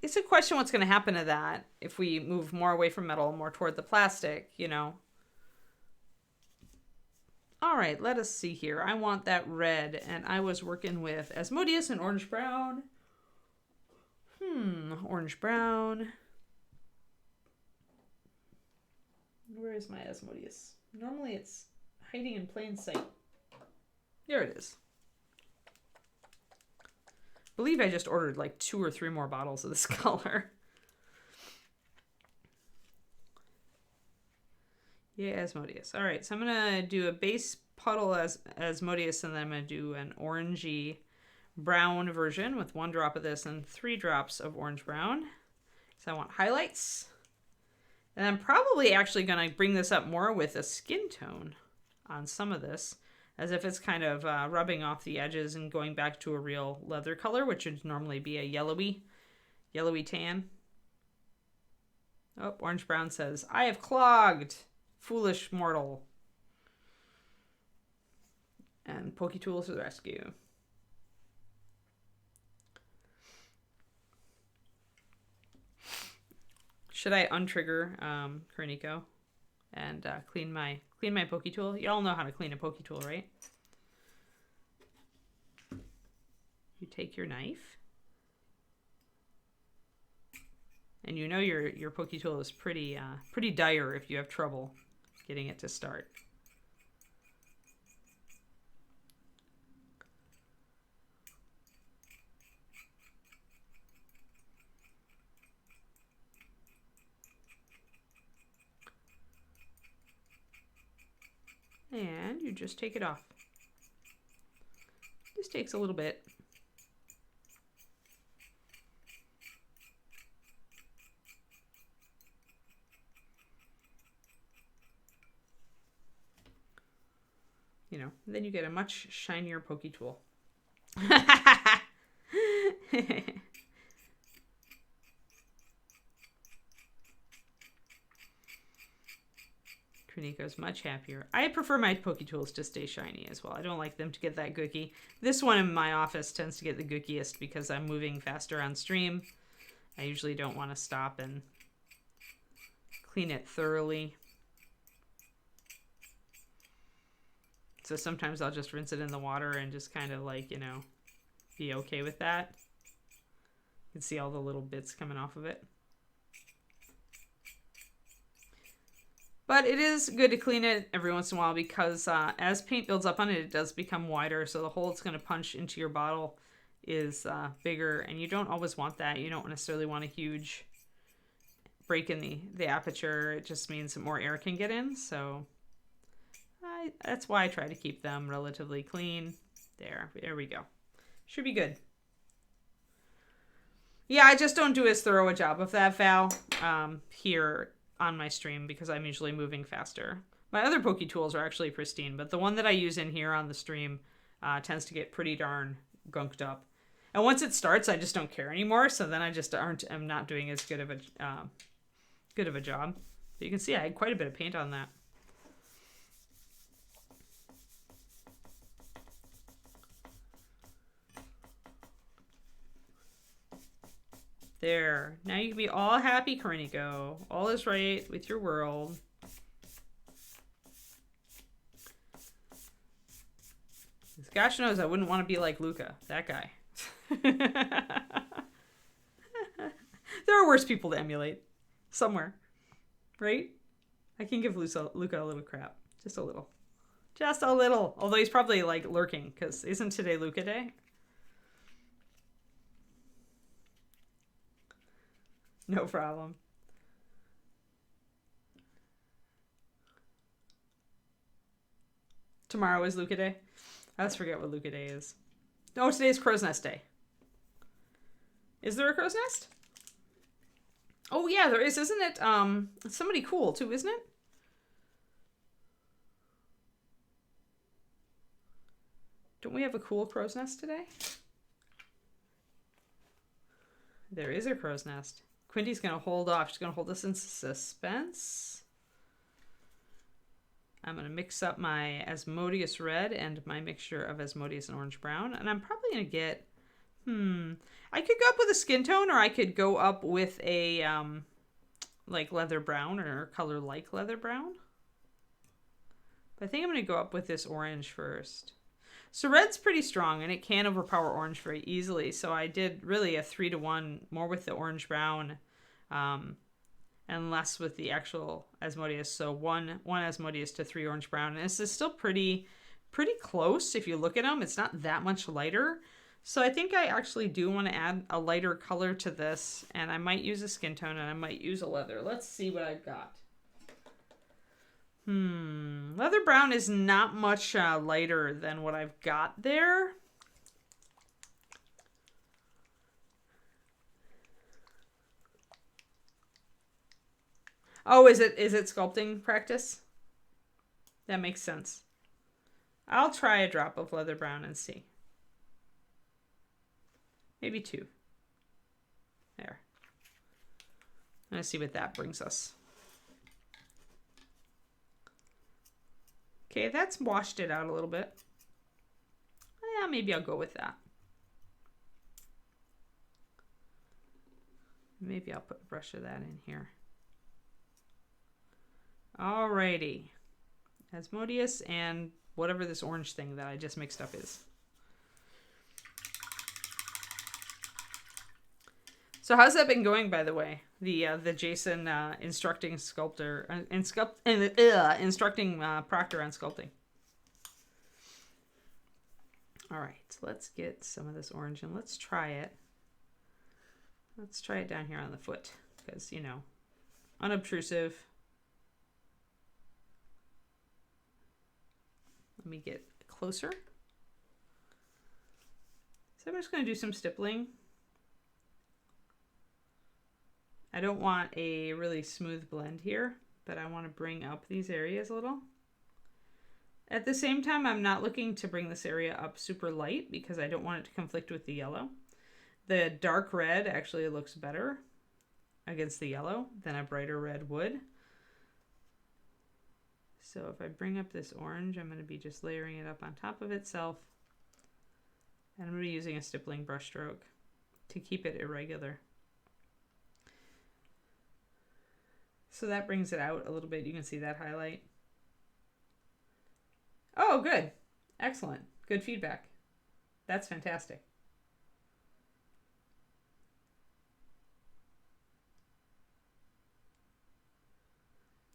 it's a question what's going to happen to that if we move more away from metal, more toward the plastic, you know. All right, let us see here. I want that red, and I was working with Asmodeus and orange brown. Orange brown. Where is my Asmodeus? Normally it's hiding in plain sight. There it is. I believe I just ordered like 2 or 3 more bottles of this color. Yeah, Asmodeus. All right, so I'm going to do a base puddle as Asmodeus, and then I'm going to do an orangey brown version with 1 drop of this and 3 drops of orange brown. So I want highlights. And I'm probably actually going to bring this up more with a skin tone on some of this, as if it's kind of rubbing off the edges and going back to a real leather color, which would normally be a yellowy tan. Oh, orange brown says, I have clogged, foolish mortal. And Pokey Tools to the rescue. Should I untrigger Kurniko and clean my Pokey Tool? Y'all know how to clean a Pokey Tool, right? You take your knife, and you know your Pokey Tool is pretty dire if you have trouble getting it to start. And you just take it off. This takes a little bit. You know, then you get a much shinier Pokey Tool. Kurniko's much happier. I prefer my Pokey Tools to stay shiny as well. I don't like them to get that gooky. This one in my office tends to get the gookiest because I'm moving faster on stream. I usually don't want to stop and clean it thoroughly. So sometimes I'll just rinse it in the water and just kind of like, you know, be okay with that. You can see all the little bits coming off of it. But it is good to clean it every once in a while because as paint builds up on it, it does become wider. So the hole it's going to punch into your bottle is bigger. And you don't always want that. You don't necessarily want a huge break in the aperture. It just means that more air can get in. So that's why I try to keep them relatively clean. There we go. Should be good. Yeah, I just don't do as thorough a job of that, Val, here on my stream because I'm usually moving faster. My other Pokey Tools are actually pristine, but the one that I use in here on the stream tends to get pretty darn gunked up. And once it starts, I just don't care anymore. So then I'm not doing as good of a job. But you can see I had quite a bit of paint on that. There. Now you can be all happy, Kurniko. All is right with your world. Gosh knows I wouldn't want to be like Luca, that guy. There are worse people to emulate. Somewhere. Right? I can give Luca a little crap. Just a little. Just a little. Although he's probably like lurking, because isn't today Luca Day? No problem. Tomorrow is Luca Day. I always forget what Luca Day is. Oh, today's Crow's Nest Day. Is there a crow's nest? Oh yeah, there is, isn't it? It's somebody cool too, isn't it? Don't we have a cool crow's nest today? There is a crow's nest. Quinty's gonna hold off. She's gonna hold us in suspense. I'm gonna mix up my Asmodeus red and my mixture of Asmodeus and orange brown, and I'm probably gonna get. I could go up with a skin tone, or I could go up with a like leather brown or color like leather brown. But I think I'm gonna go up with this orange first. So red's pretty strong, and it can overpower orange very easily. So I did really a 3-to-1, more with the orange brown, and less with the actual Asmodeus. So one Asmodeus to 3 orange brown, and this is still pretty close if you look at them. It's not that much lighter. So I think I actually do want to add a lighter color to this, and I might use a skin tone, and I might use a leather. Let's see what I've got. Leather brown is not much lighter than what I've got there. Oh, is it sculpting practice? That makes sense. I'll try a drop of leather brown and see. Maybe 2. There. I'm gonna see what that brings us. Okay, that's washed it out a little bit. Yeah, maybe I'll go with that. Maybe I'll put a brush of that in here. Alrighty. Asmodeus and whatever this orange thing that I just mixed up is. So how's that been going, by the way? The Jason instructing sculptor instructing Proctor on sculpting. All right, let's get some of this orange and let's try it. Let's try it down here on the foot because, you know, unobtrusive. Let me get closer. So I'm just going to do some stippling. I don't want a really smooth blend here, but I want to bring up these areas a little. At the same time, I'm not looking to bring this area up super light because I don't want it to conflict with the yellow. The dark red actually looks better against the yellow than a brighter red would. So if I bring up this orange, I'm going to be just layering it up on top of itself. And I'm going to be using a stippling brush stroke to keep it irregular. So that brings it out a little bit. You can see that highlight. Oh, good. Excellent. Good feedback. That's fantastic.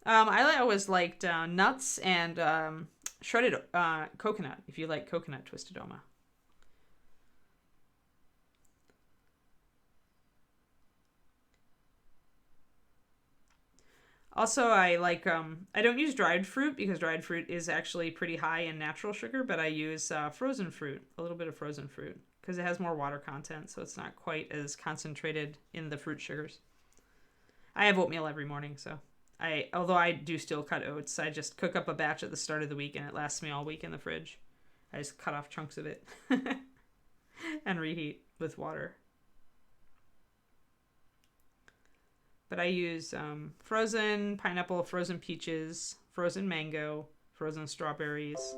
I always liked nuts and shredded coconut, if you like coconut twisted oma. Also, I like, I don't use dried fruit because dried fruit is actually pretty high in natural sugar, but I use frozen fruit, a little bit of frozen fruit, because it has more water content, so it's not quite as concentrated in the fruit sugars. I have oatmeal every morning, so although I do still cut oats, I just cook up a batch at the start of the week and it lasts me all week in the fridge. I just cut off chunks of it and reheat with water. But I use frozen pineapple, frozen peaches, frozen mango, frozen strawberries.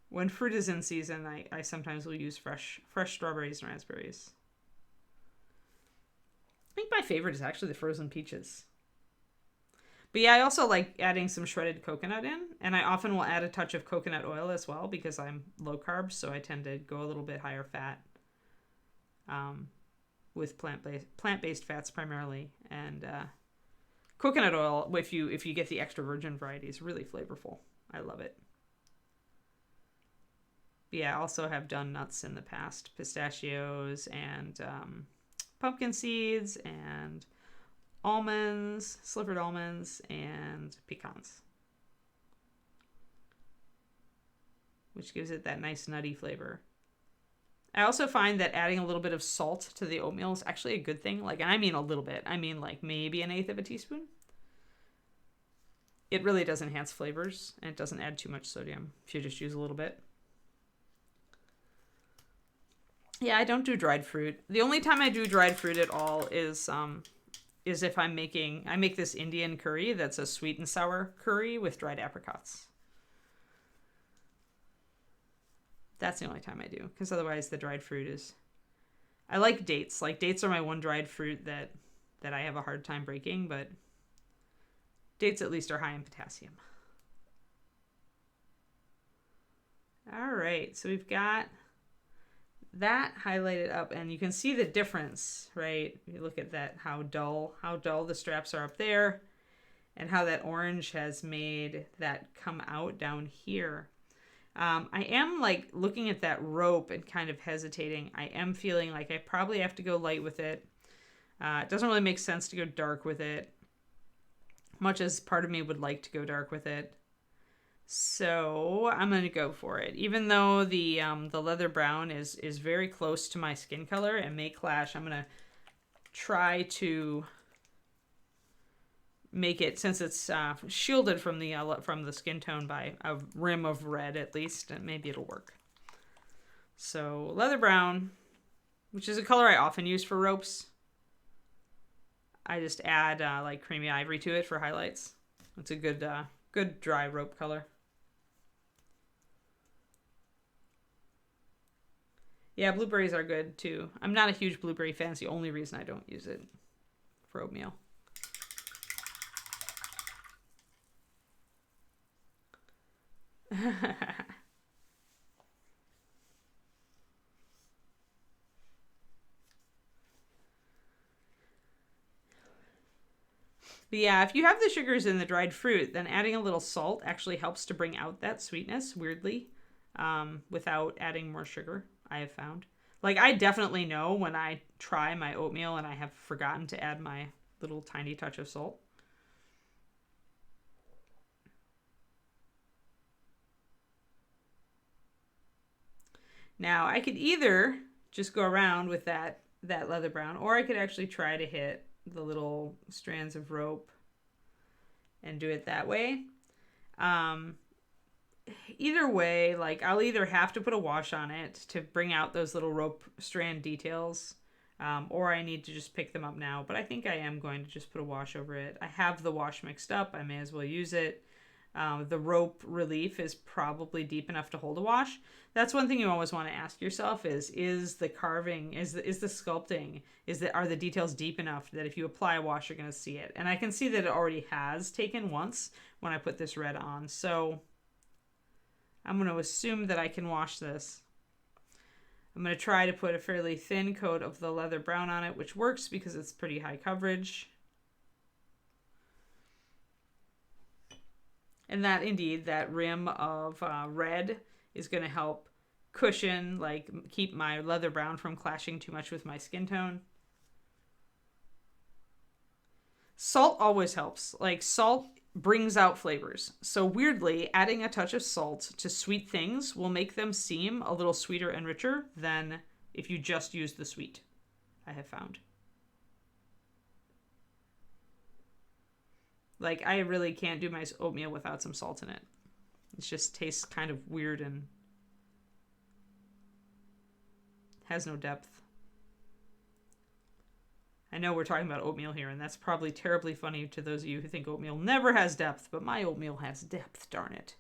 When fruit is in season, I sometimes will use fresh strawberries and raspberries. I think my favorite is actually the frozen peaches. But yeah, I also like adding some shredded coconut in, and I often will add a touch of coconut oil as well because I'm low carb, so I tend to go a little bit higher fat. With plant-based fats primarily, and coconut oil, if you get the extra virgin variety, is really flavorful. I love it. But yeah, I also have done nuts in the past, pistachios and pumpkin seeds and almonds, slivered almonds, and pecans, which gives it that nice nutty flavor. I also find that adding a little bit of salt to the oatmeal is actually a good thing. Like, and I mean a little bit. I mean like maybe 1/8 of a teaspoon. It really does enhance flavors, and it doesn't add too much sodium if you just use a little bit. Yeah, I don't do dried fruit. The only time I do dried fruit at all is if I make this Indian curry that's a sweet and sour curry with dried apricots. That's the only time I do, because otherwise the dried fruit is... I like dates. Like, dates are my one dried fruit that I have a hard time breaking, but dates at least are high in potassium. All right, so we've got that highlighted up, and you can see the difference, right? You look at that, how dull the straps are up there, and how that orange has made that come out down here. I am like looking at that rope and kind of hesitating. I am feeling like I probably have to go light with it. It doesn't really make sense to go dark with it, much as part of me would like to go dark with it. So I'm going to go for it. Even though the leather brown is very close to my skin color and may clash, I'm going to try to make it, since it's shielded from the skin tone by a rim of red at least, and maybe it'll work. So leather brown, which is a color I often use for ropes. I just add like creamy ivory to it for highlights. It's a good dry rope color. Yeah, blueberries are good too. I'm not a huge blueberry fan. It's the only reason I don't use it for oatmeal. But yeah, if you have the sugars in the dried fruit, then adding a little salt actually helps to bring out that sweetness, weirdly, without adding more sugar, I have found. Like, I definitely know when I try my oatmeal and I have forgotten to add my little tiny touch of salt. Now, I could either just go around with that leather brown, or I could actually try to hit the little strands of rope and do it that way. Either way, like, I'll either have to put a wash on it to bring out those little rope strand details, or I need to just pick them up now. But I think I am going to just put a wash over it. I have the wash mixed up. I may as well use it. The rope relief is probably deep enough to hold a wash. That's one thing you always want to ask yourself is the carving, is the sculpting, are the details deep enough that if you apply a wash, you're going to see it? And I can see that it already has taken once when I put this red on. So I'm going to assume that I can wash this. I'm going to try to put a fairly thin coat of the leather brown on it, which works because it's pretty high coverage. And that, indeed, that rim of red is going to help cushion, like, keep my leather brown from clashing too much with my skin tone. Salt always helps. Like, salt brings out flavors. So weirdly, adding a touch of salt to sweet things will make them seem a little sweeter and richer than if you just use the sweet, I have found. Like, I really can't do my oatmeal without some salt in it. It just tastes kind of weird and has no depth. I know we're talking about oatmeal here, and that's probably terribly funny to those of you who think oatmeal never has depth, but my oatmeal has depth, darn it.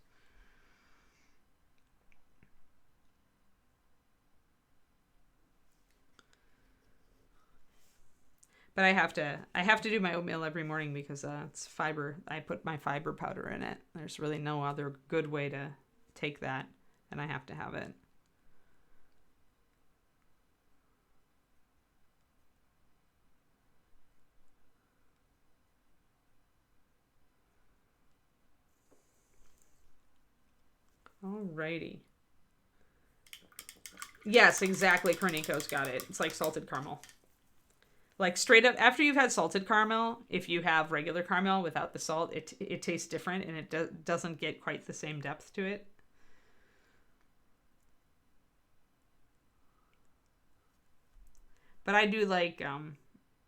But I have to do my oatmeal every morning because it's fiber. I put my fiber powder in it. There's really no other good way to take that, and I have to have it. Alrighty. Yes, exactly. Cornico's got it. It's like salted caramel. Like straight up after you've had salted caramel, if you have regular caramel without the salt, it tastes different and it doesn't get quite the same depth to it. But I do like,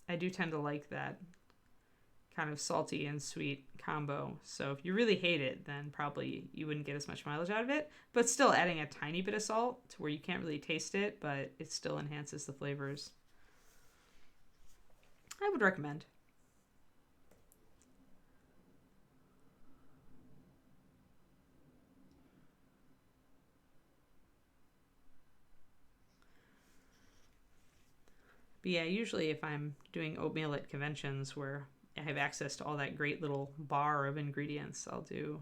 I do tend to like that kind of salty and sweet combo. So if you really hate it, then probably you wouldn't get as much mileage out of it. But still adding a tiny bit of salt to where you can't really taste it, but it still enhances the flavors. I would recommend. But yeah, usually if I'm doing oatmeal at conventions where I have access to all that great little bar of ingredients, I'll do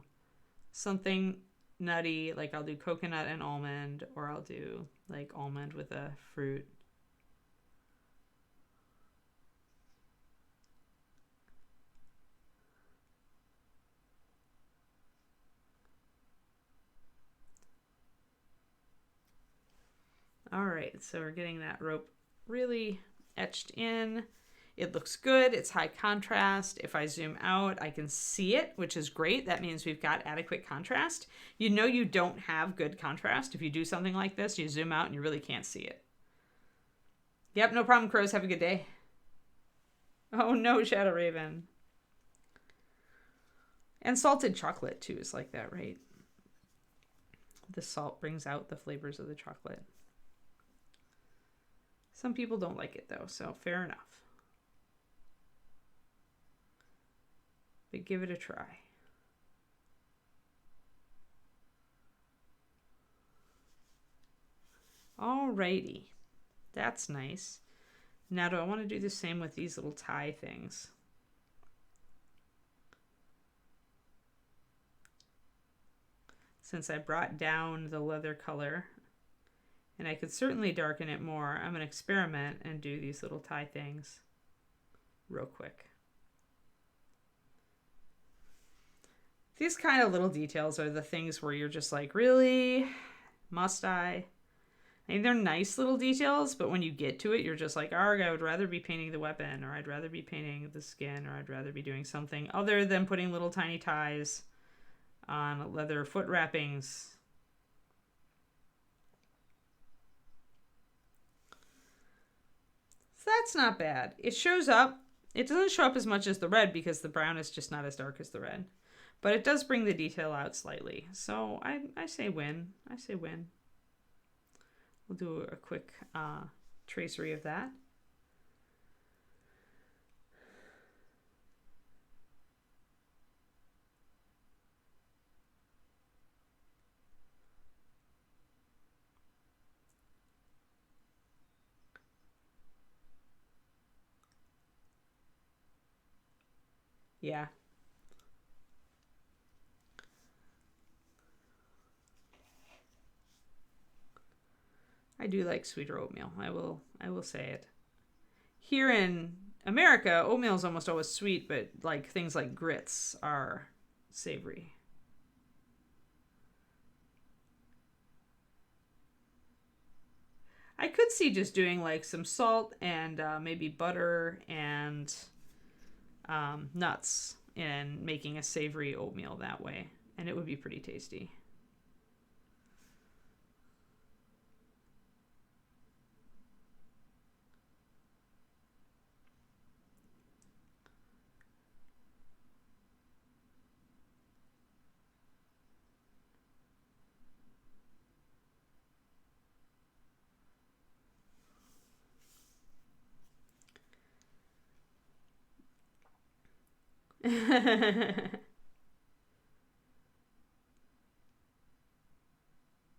something nutty, like I'll do coconut and almond, or I'll do like almond with a fruit. All right, so we're getting that rope really etched in. It looks good. It's high contrast. If I zoom out, I can see it, which is great. That means we've got adequate contrast. You know you don't have good contrast. If you do something like this, you zoom out and you really can't see it. Yep, no problem, crows. Have a good day. Oh no, Shadow Raven. And salted chocolate too is like that, right? The salt brings out the flavors of the chocolate. Some people don't like it though, so fair enough. But give it a try. Alrighty, that's nice. Now do I want to do the same with these little tie things? Since I brought down the leather color, and I could certainly darken it more, I'm going to experiment and do these little tie things real quick. These kind of little details are the things where you're just like, really? Must I? I mean, they're nice little details, but when you get to it, you're just like, arg, I would rather be painting the weapon, or I'd rather be painting the skin, or I'd rather be doing something other than putting little tiny ties on leather foot wrappings. So that's not bad. It shows up. It doesn't show up as much as the red because the brown is just not as dark as the red. But it does bring the detail out slightly. So I say win. I say win. We'll do a quick tracery of that. Yeah. I do like sweeter oatmeal. I will say it. Here in America, oatmeal is almost always sweet, but like things like grits are savory. I could see just doing like some salt and maybe butter and nuts and making a savory oatmeal that way, and it would be pretty tasty.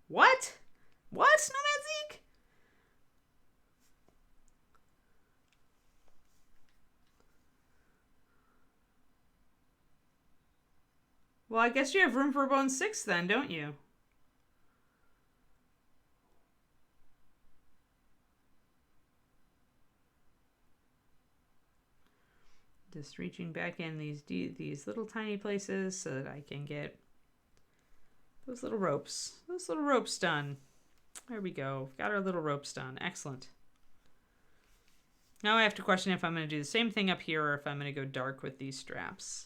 What? What? Snowman Zeke? Well, I guess you have room for a bone 6 then, don't you? Just reaching back in these little tiny places so that I can get those little ropes done. There we go. Got our little ropes done. Excellent. Now I have to question if I'm going to do the same thing up here or if I'm going to go dark with these straps.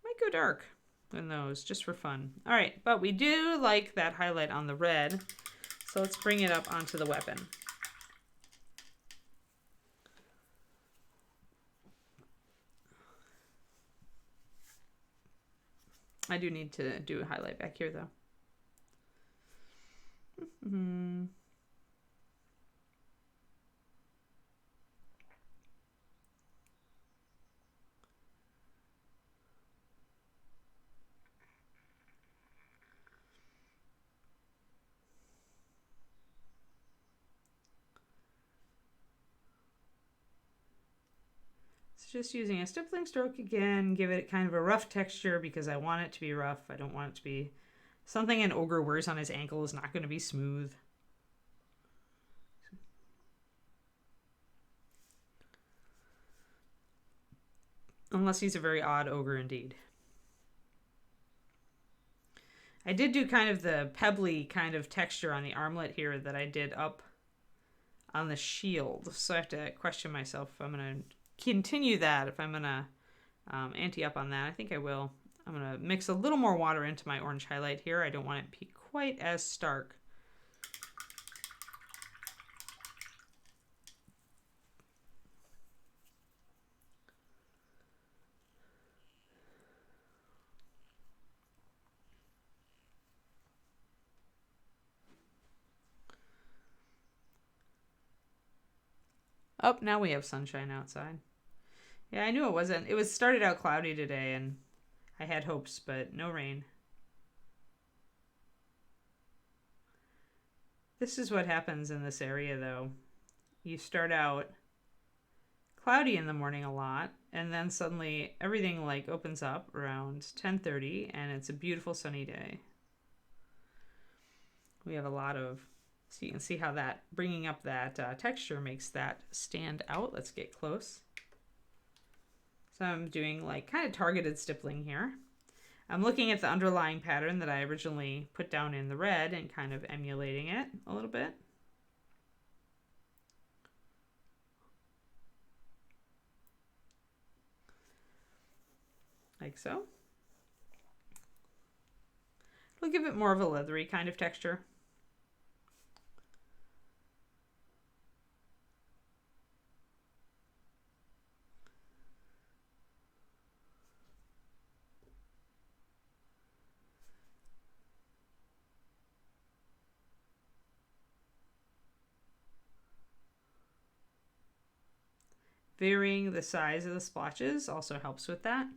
Might go dark in those, just for fun. All right, but we do like that highlight on the red, so let's bring it up onto the weapon. I do need to do a highlight back here, though. Just using a stippling stroke again, give it kind of a rough texture because I want it to be rough. I don't want it to be something an ogre wears on his ankle is not going to be smooth. Unless he's a very odd ogre indeed. I did do kind of the pebbly kind of texture on the armlet here that I did up on the shield. So I have to question myself if I'm going to continue that, if I'm going to ante up on that. I think I will. I'm going to mix a little more water into my orange highlight here. I don't want it to be quite as stark. Oh, now we have sunshine outside. Yeah, I knew it wasn't. It was started out cloudy today, and I had hopes, but no rain. This is what happens in this area, though. You start out cloudy in the morning a lot, and then suddenly everything like opens up around 10:30, and it's a beautiful sunny day. We have a lot of, so you can see how that bringing up that texture makes that stand out. Let's get close. So I'm doing like kind of targeted stippling here. I'm looking at the underlying pattern that I originally put down in the red and kind of emulating it a little bit. Like so. It'll give it more of a leathery kind of texture. Varying the size of the splotches also helps with that.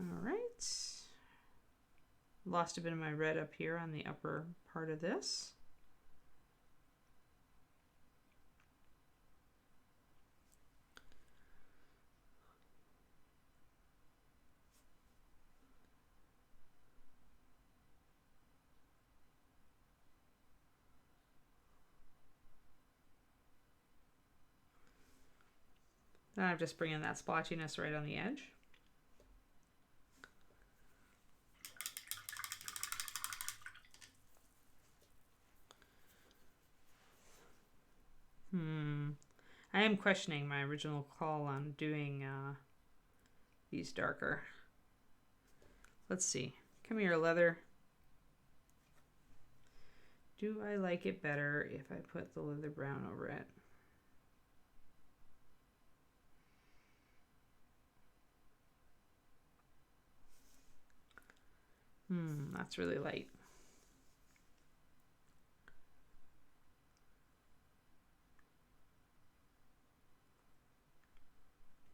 All right. Lost a bit of my red up here on the upper part of this. Then I'm just bringing that splotchiness right on the edge. I am questioning my original call on doing these darker. Let's see. Come here, leather. Do I like it better if I put the leather brown over it? That's really light.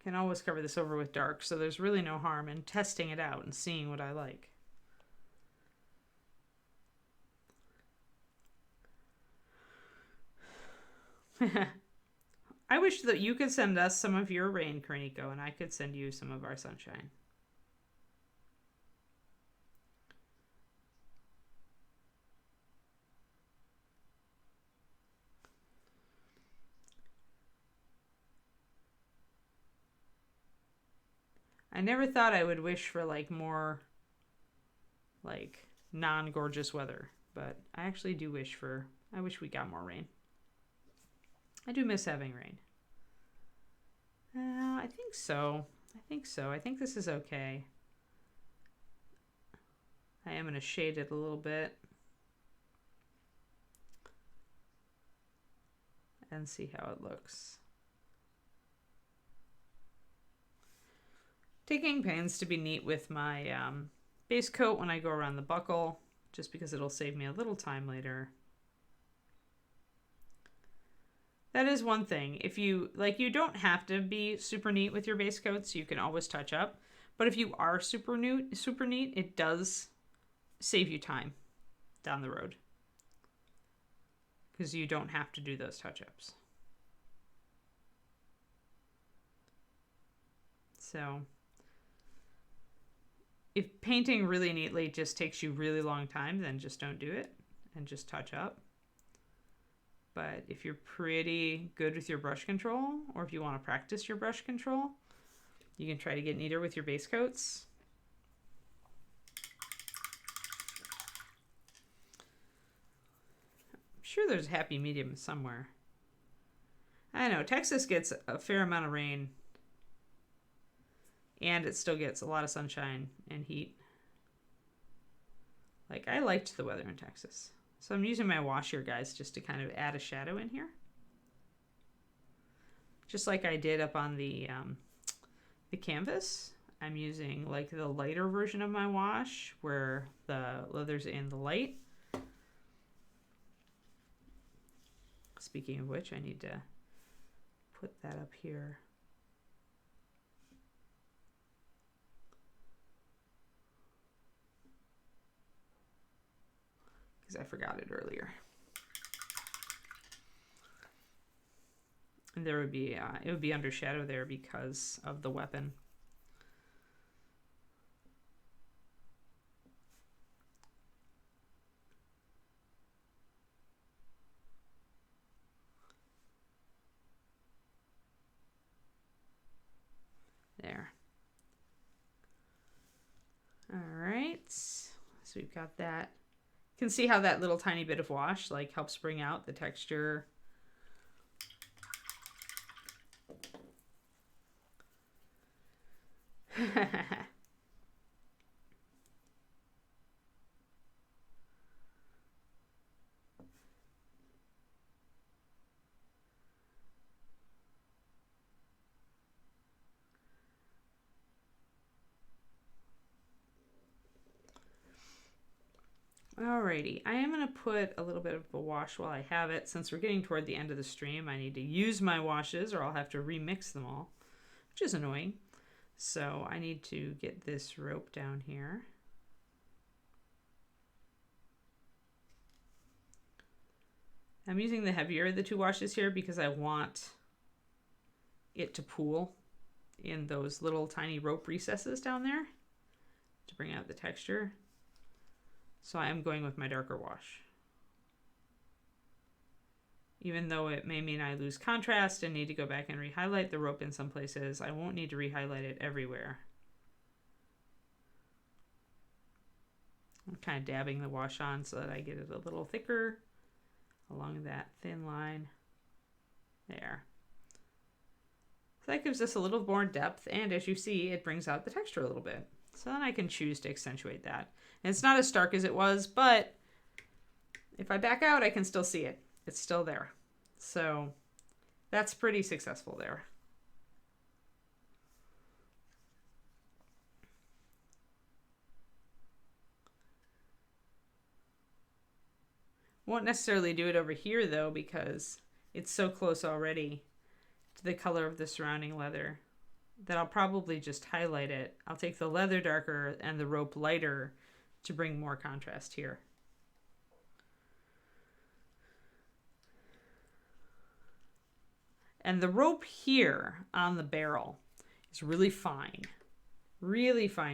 Can always cover this over with dark, so there's really no harm in testing it out and seeing what I like. I wish that you could send us some of your rain, Kerniko, and I could send you some of our sunshine. I never thought I would wish for like more like non-gorgeous weather, but I actually do wish for, I wish we got more rain. I do miss having rain. I think so. I think so. I think this is okay. I am going to shade it a little bit and see how it looks. Taking pains to be neat with my base coat when I go around the buckle, just because it'll save me a little time later. That is one thing. If you, like, you don't have to be super neat with your base coats. You can always touch up. But if you are super neat, it does save you time down the road, because you don't have to do those touch-ups. So if painting really neatly just takes you really long time, then just don't do it and just touch up. But if you're pretty good with your brush control, or if you want to practice your brush control, you can try to get neater with your base coats. I'm sure there's a happy medium somewhere. I know, Texas gets a fair amount of rain, and it still gets a lot of sunshine and heat. Like, I liked the weather in Texas. So I'm using my wash here, guys, just to kind of add a shadow in here. Just like I did up on the canvas. I'm using like the lighter version of my wash where the leather's in the light. Speaking of which, I need to put that up here. Because I forgot it earlier. And there would be, it would be under shadow there because of the weapon. There. All right. So we've got that. You can see how that little tiny bit of wash like helps bring out the texture. Alrighty, I am going to put a little bit of a wash while I have it. Since we're getting toward the end of the stream, I need to use my washes or I'll have to remix them all, which is annoying. So I need to get this rope down here. I'm using the heavier of the two washes here because I want it to pool in those little tiny rope recesses down there to bring out the texture. So I am going with my darker wash. Even though it may mean I lose contrast and need to go back and rehighlight the rope in some places, I won't need to rehighlight it everywhere. I'm kind of dabbing the wash on so that I get it a little thicker along that thin line. There. So that gives us a little more depth, and as you see, it brings out the texture a little bit. So then I can choose to accentuate that. And it's not as stark as it was, but if I back out, I can still see it. It's still there. So that's pretty successful there. Won't necessarily do it over here though, because it's so close already to the color of the surrounding leather that I'll probably just highlight it. I'll take the leather darker and the rope lighter to bring more contrast here. And the rope here on the barrel is really fine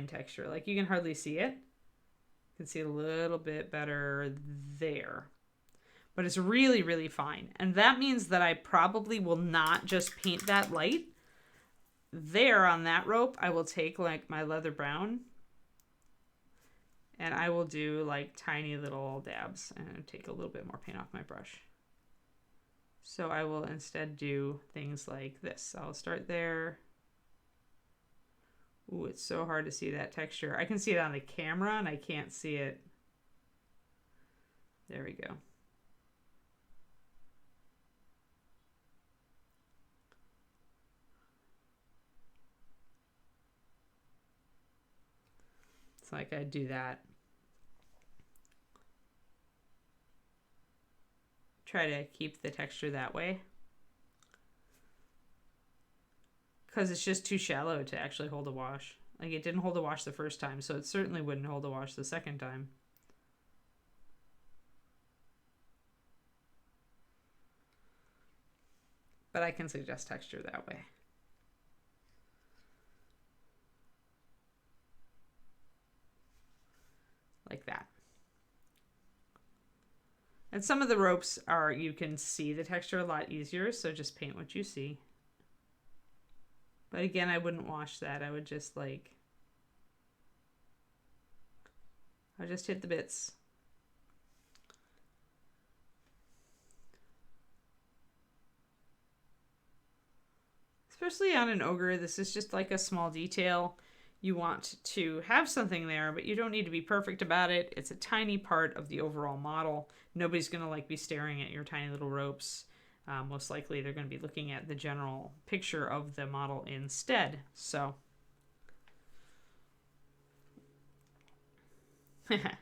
texture. Like you can hardly see it. You can see it a little bit better there. But it's really, really fine. And that means that I probably will not just paint that light. there on that rope, I will take like my leather brown and I will do like tiny little dabs and take a little bit more paint off my brush. So I will instead do things like this. I'll start there. Ooh, it's so hard to see that texture. I can see it on the camera and I can't see it. There we go. It's like I do that. Try to keep the texture that way. Because it's just too shallow to actually hold a wash. Like it didn't hold a wash the first time, so it certainly wouldn't hold a wash the second time. But I can suggest texture that way. Like that. And some of the ropes are, you can see the texture a lot easier, so just paint what you see. But again, I wouldn't wash that. I would just like, I would just hit the bits. Especially on an ogre, this is just like a small detail. You want to have something there, but you don't need to be perfect about it. It's a tiny part of the overall model. Nobody's gonna like be staring at your tiny little ropes. Most likely they're going to be looking at the general picture of the model instead. So, yeah,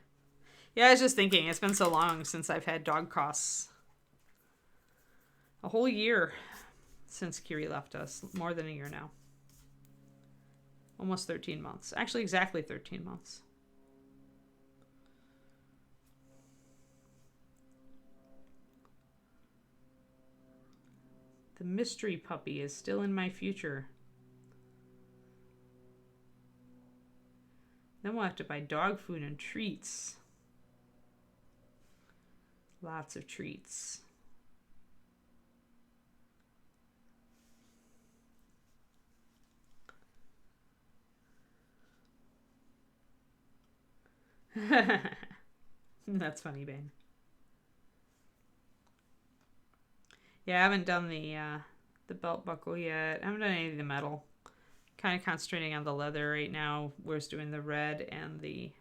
I was just thinking, it's been so long since I've had dog costs. A whole year since Kiri left us. More than a year now. Almost 13 months. Actually, exactly 13 months. The mystery puppy is still in my future. Then we'll have to buy dog food and treats. Lots of treats. That's funny, Bane. Yeah, I haven't done the belt buckle yet. I haven't done any of the metal. Kind of concentrating on the leather right now. We're just doing the red and the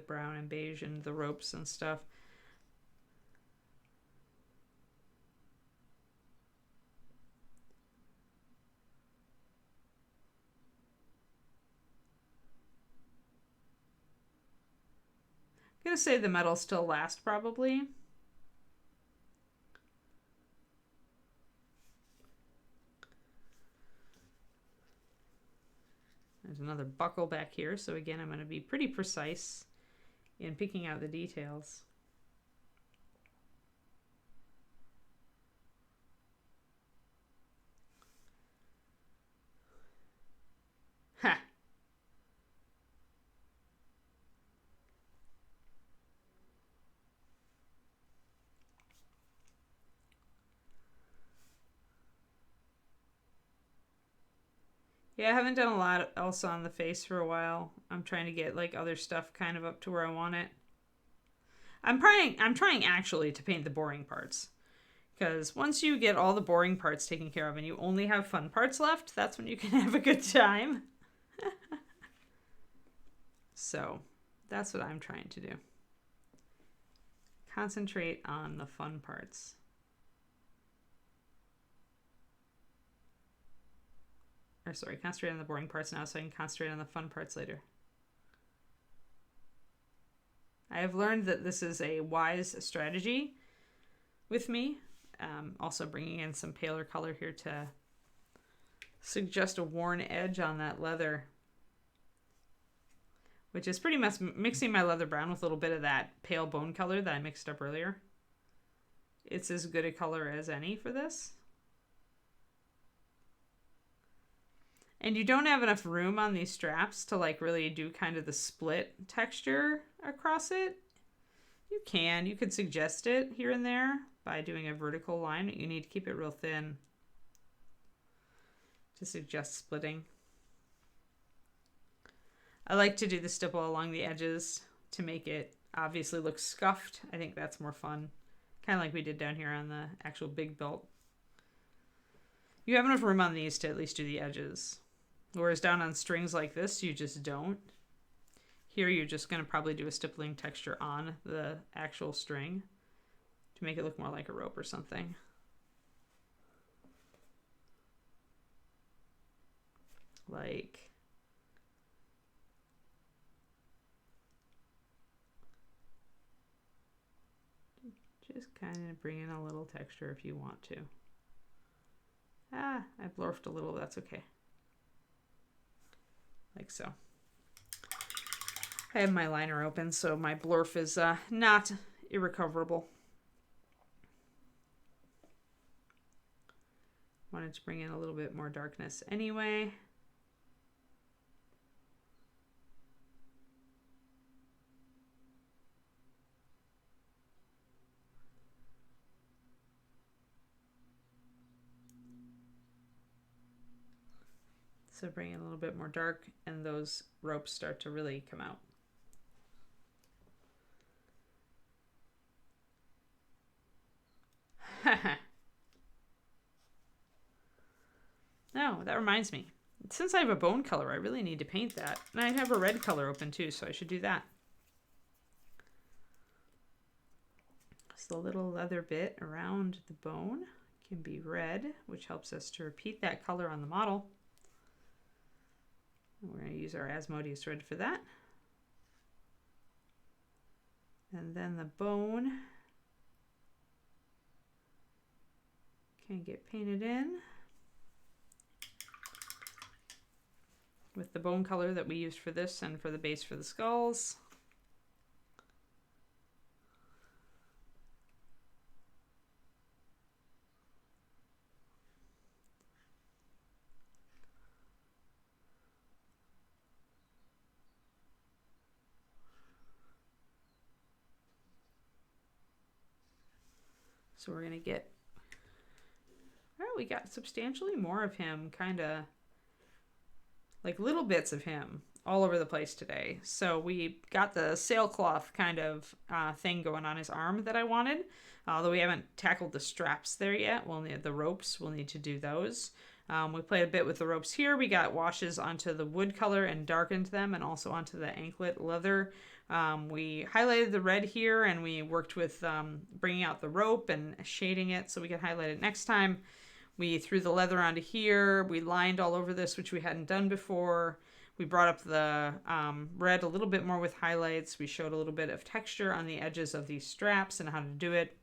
brown and beige and the ropes and stuff. I'm gonna say the metal still lasts probably. There's another buckle back here, so again, I'm going to be pretty precise in picking out the details. Ha! Yeah, I haven't done a lot else on the face for a while. I'm trying to get like other stuff kind of up to where I want it. I'm trying actually to paint the boring parts. Because once you get all the boring parts taken care of and you only have fun parts left, that's when you can have a good time. So, that's what I'm trying to do. Concentrate on the fun parts. Or sorry, concentrate on the boring parts now so I can concentrate on the fun parts later. I have learned that this is a wise strategy with me. Also bringing in some paler color here to suggest a worn edge on that leather. Which is pretty much mixing my leather brown with a little bit of that pale bone color that I mixed up earlier. It's as good a color as any for this. And you don't have enough room on these straps to like really do kind of the split texture across it. You could suggest it here and there by doing a vertical line. You need to keep it real thin. to suggest splitting. I like to do the stipple along the edges to make it obviously look scuffed. I think that's more fun. Kind of like we did down here on the actual big belt. You have enough room on these to at least do the edges. Whereas down on strings like this, you just don't. Here you're just going to probably do a stippling texture on the actual string to make it look more like a rope or something. Like just kind of bring in a little texture if you want to. I blurfed a little, that's okay. Like so. I have my liner open, so my blurf is not irrecoverable. Wanted to bring in a little bit more darkness anyway. So bring in a little bit more dark and those ropes start to really come out. No, that reminds me. Since I have a bone color, I really need to paint that. And I have a red color open too, so I should do that. So the little leather bit around the bone can be red, which helps us to repeat that color on the model. We're going to use our Asmodeus red for that. And then the bone can get painted in with the bone color that we used for this and for the base for the skulls. So we're going to get, well, we got substantially more of him, kind of like little bits of him all over the place today. So we got the sailcloth kind of thing going on his arm that I wanted, although we haven't tackled the straps there yet. We'll need the ropes. We'll need to do those. We played a bit with the ropes here. We got washes onto the wood color and darkened them, and also onto the anklet leather. We highlighted the red here, and we worked with bringing out the rope and shading it so we could highlight it next time. We threw the leather onto here. We lined all over this, which we hadn't done before. We brought up the red a little bit more with highlights. We showed a little bit of texture on the edges of these straps and how to do it.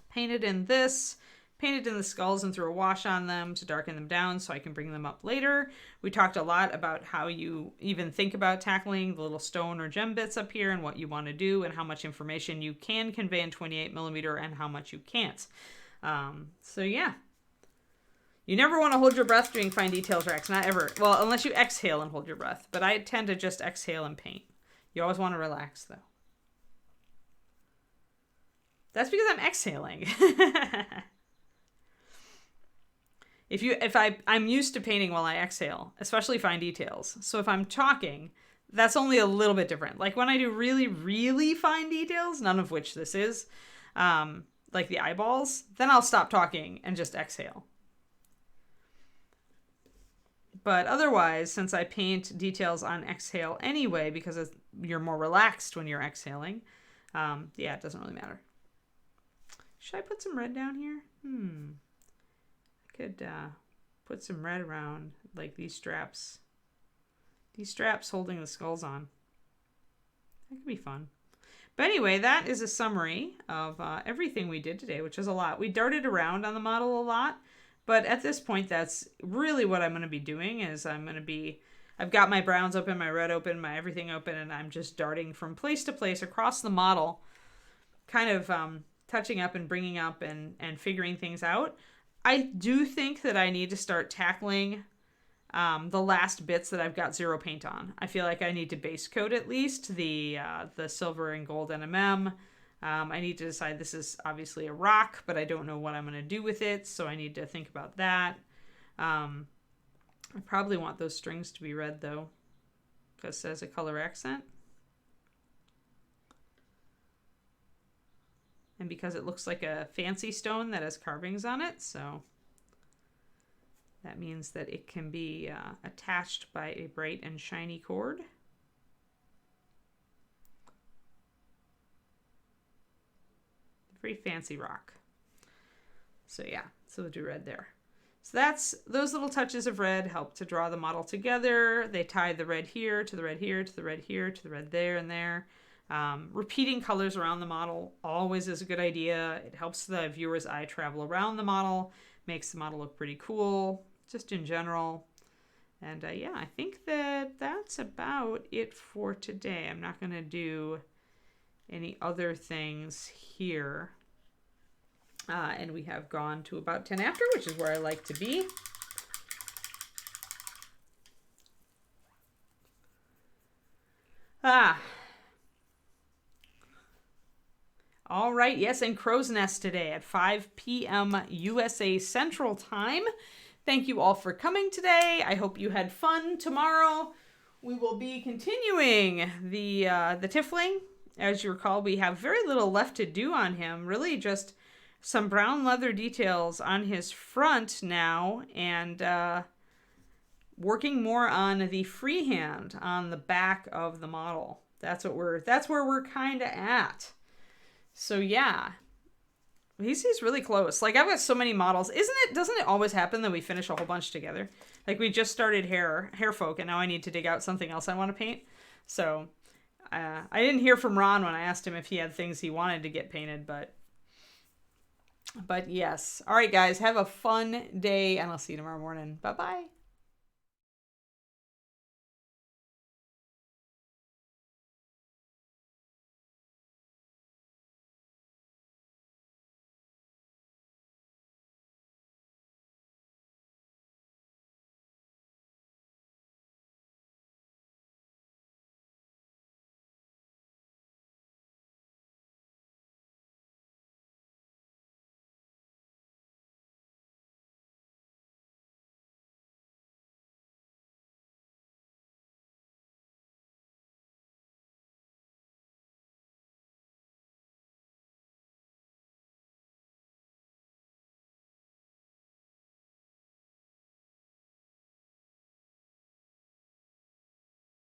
Painted in this. Painted in the skulls and threw a wash on them to darken them down so I can bring them up later. We talked a lot about how you even think about tackling the little stone or gem bits up here and what you want to do and how much information you can convey in 28mm and how much you can't. So yeah. You never want to hold your breath doing fine details, Rex. Not ever. Well, unless you exhale and hold your breath. But I tend to just exhale and paint. You always want to relax, though. That's because I'm exhaling. I'm used to painting while I exhale, especially fine details. So if I'm talking, that's only a little bit different. Like when I do really, really fine details, none of which this is, like the eyeballs, then I'll stop talking and just exhale. But otherwise, since I paint details on exhale anyway, because you're more relaxed when you're exhaling, yeah, it doesn't really matter. Should I put some red down here? I could put some red around, like these straps. These straps holding the skulls on. That could be fun. But anyway, that is a summary of everything we did today, which is a lot. We darted around on the model a lot. But at this point, that's really what I'm going to be doing is I've got my browns open, my red open, my everything open, and I'm just darting from place to place across the model, kind of touching up and bringing up and figuring things out. I do think that I need to start tackling the last bits that I've got zero paint on. I feel like I need to base coat at least the silver and gold NMM. I need to decide this is obviously a rock, but I don't know what I'm going to do with it, so I need to think about that. I probably want those strings to be red though, because as a color accent. And because it looks like a fancy stone that has carvings on it, so that means that it can be attached by a bright and shiny cord. Very fancy rock. So yeah, so we'll do red there. So that's, those little touches of red help to draw the model together. They tie the red here to the red here to the red here to the red there and there. Repeating colors around the model always is a good idea. It helps the viewer's eye travel around the model, makes the model look pretty cool, just in general. And yeah, I think that that's about it for today. I'm not going to do any other things here. And we have gone to about 10 after, which is where I like to be. All right, yes, and Crow's Nest today at 5 p.m. USA Central Time. Thank you all for coming today. I hope you had fun. Tomorrow we will be continuing the Tiefling. As you recall, we have very little left to do on him. Really just some brown leather details on his front now, and working more on the freehand on the back of the model. That's where we're kind of at. So yeah, he's really close. Like, I've got so many models. Doesn't it always happen that we finish a whole bunch together? Like, we just started hair folk, and now I need to dig out something else I want to paint. So I didn't hear from Ron when I asked him if he had things he wanted to get painted, but yes. All right, guys, have a fun day, and I'll see you tomorrow morning. Bye-bye.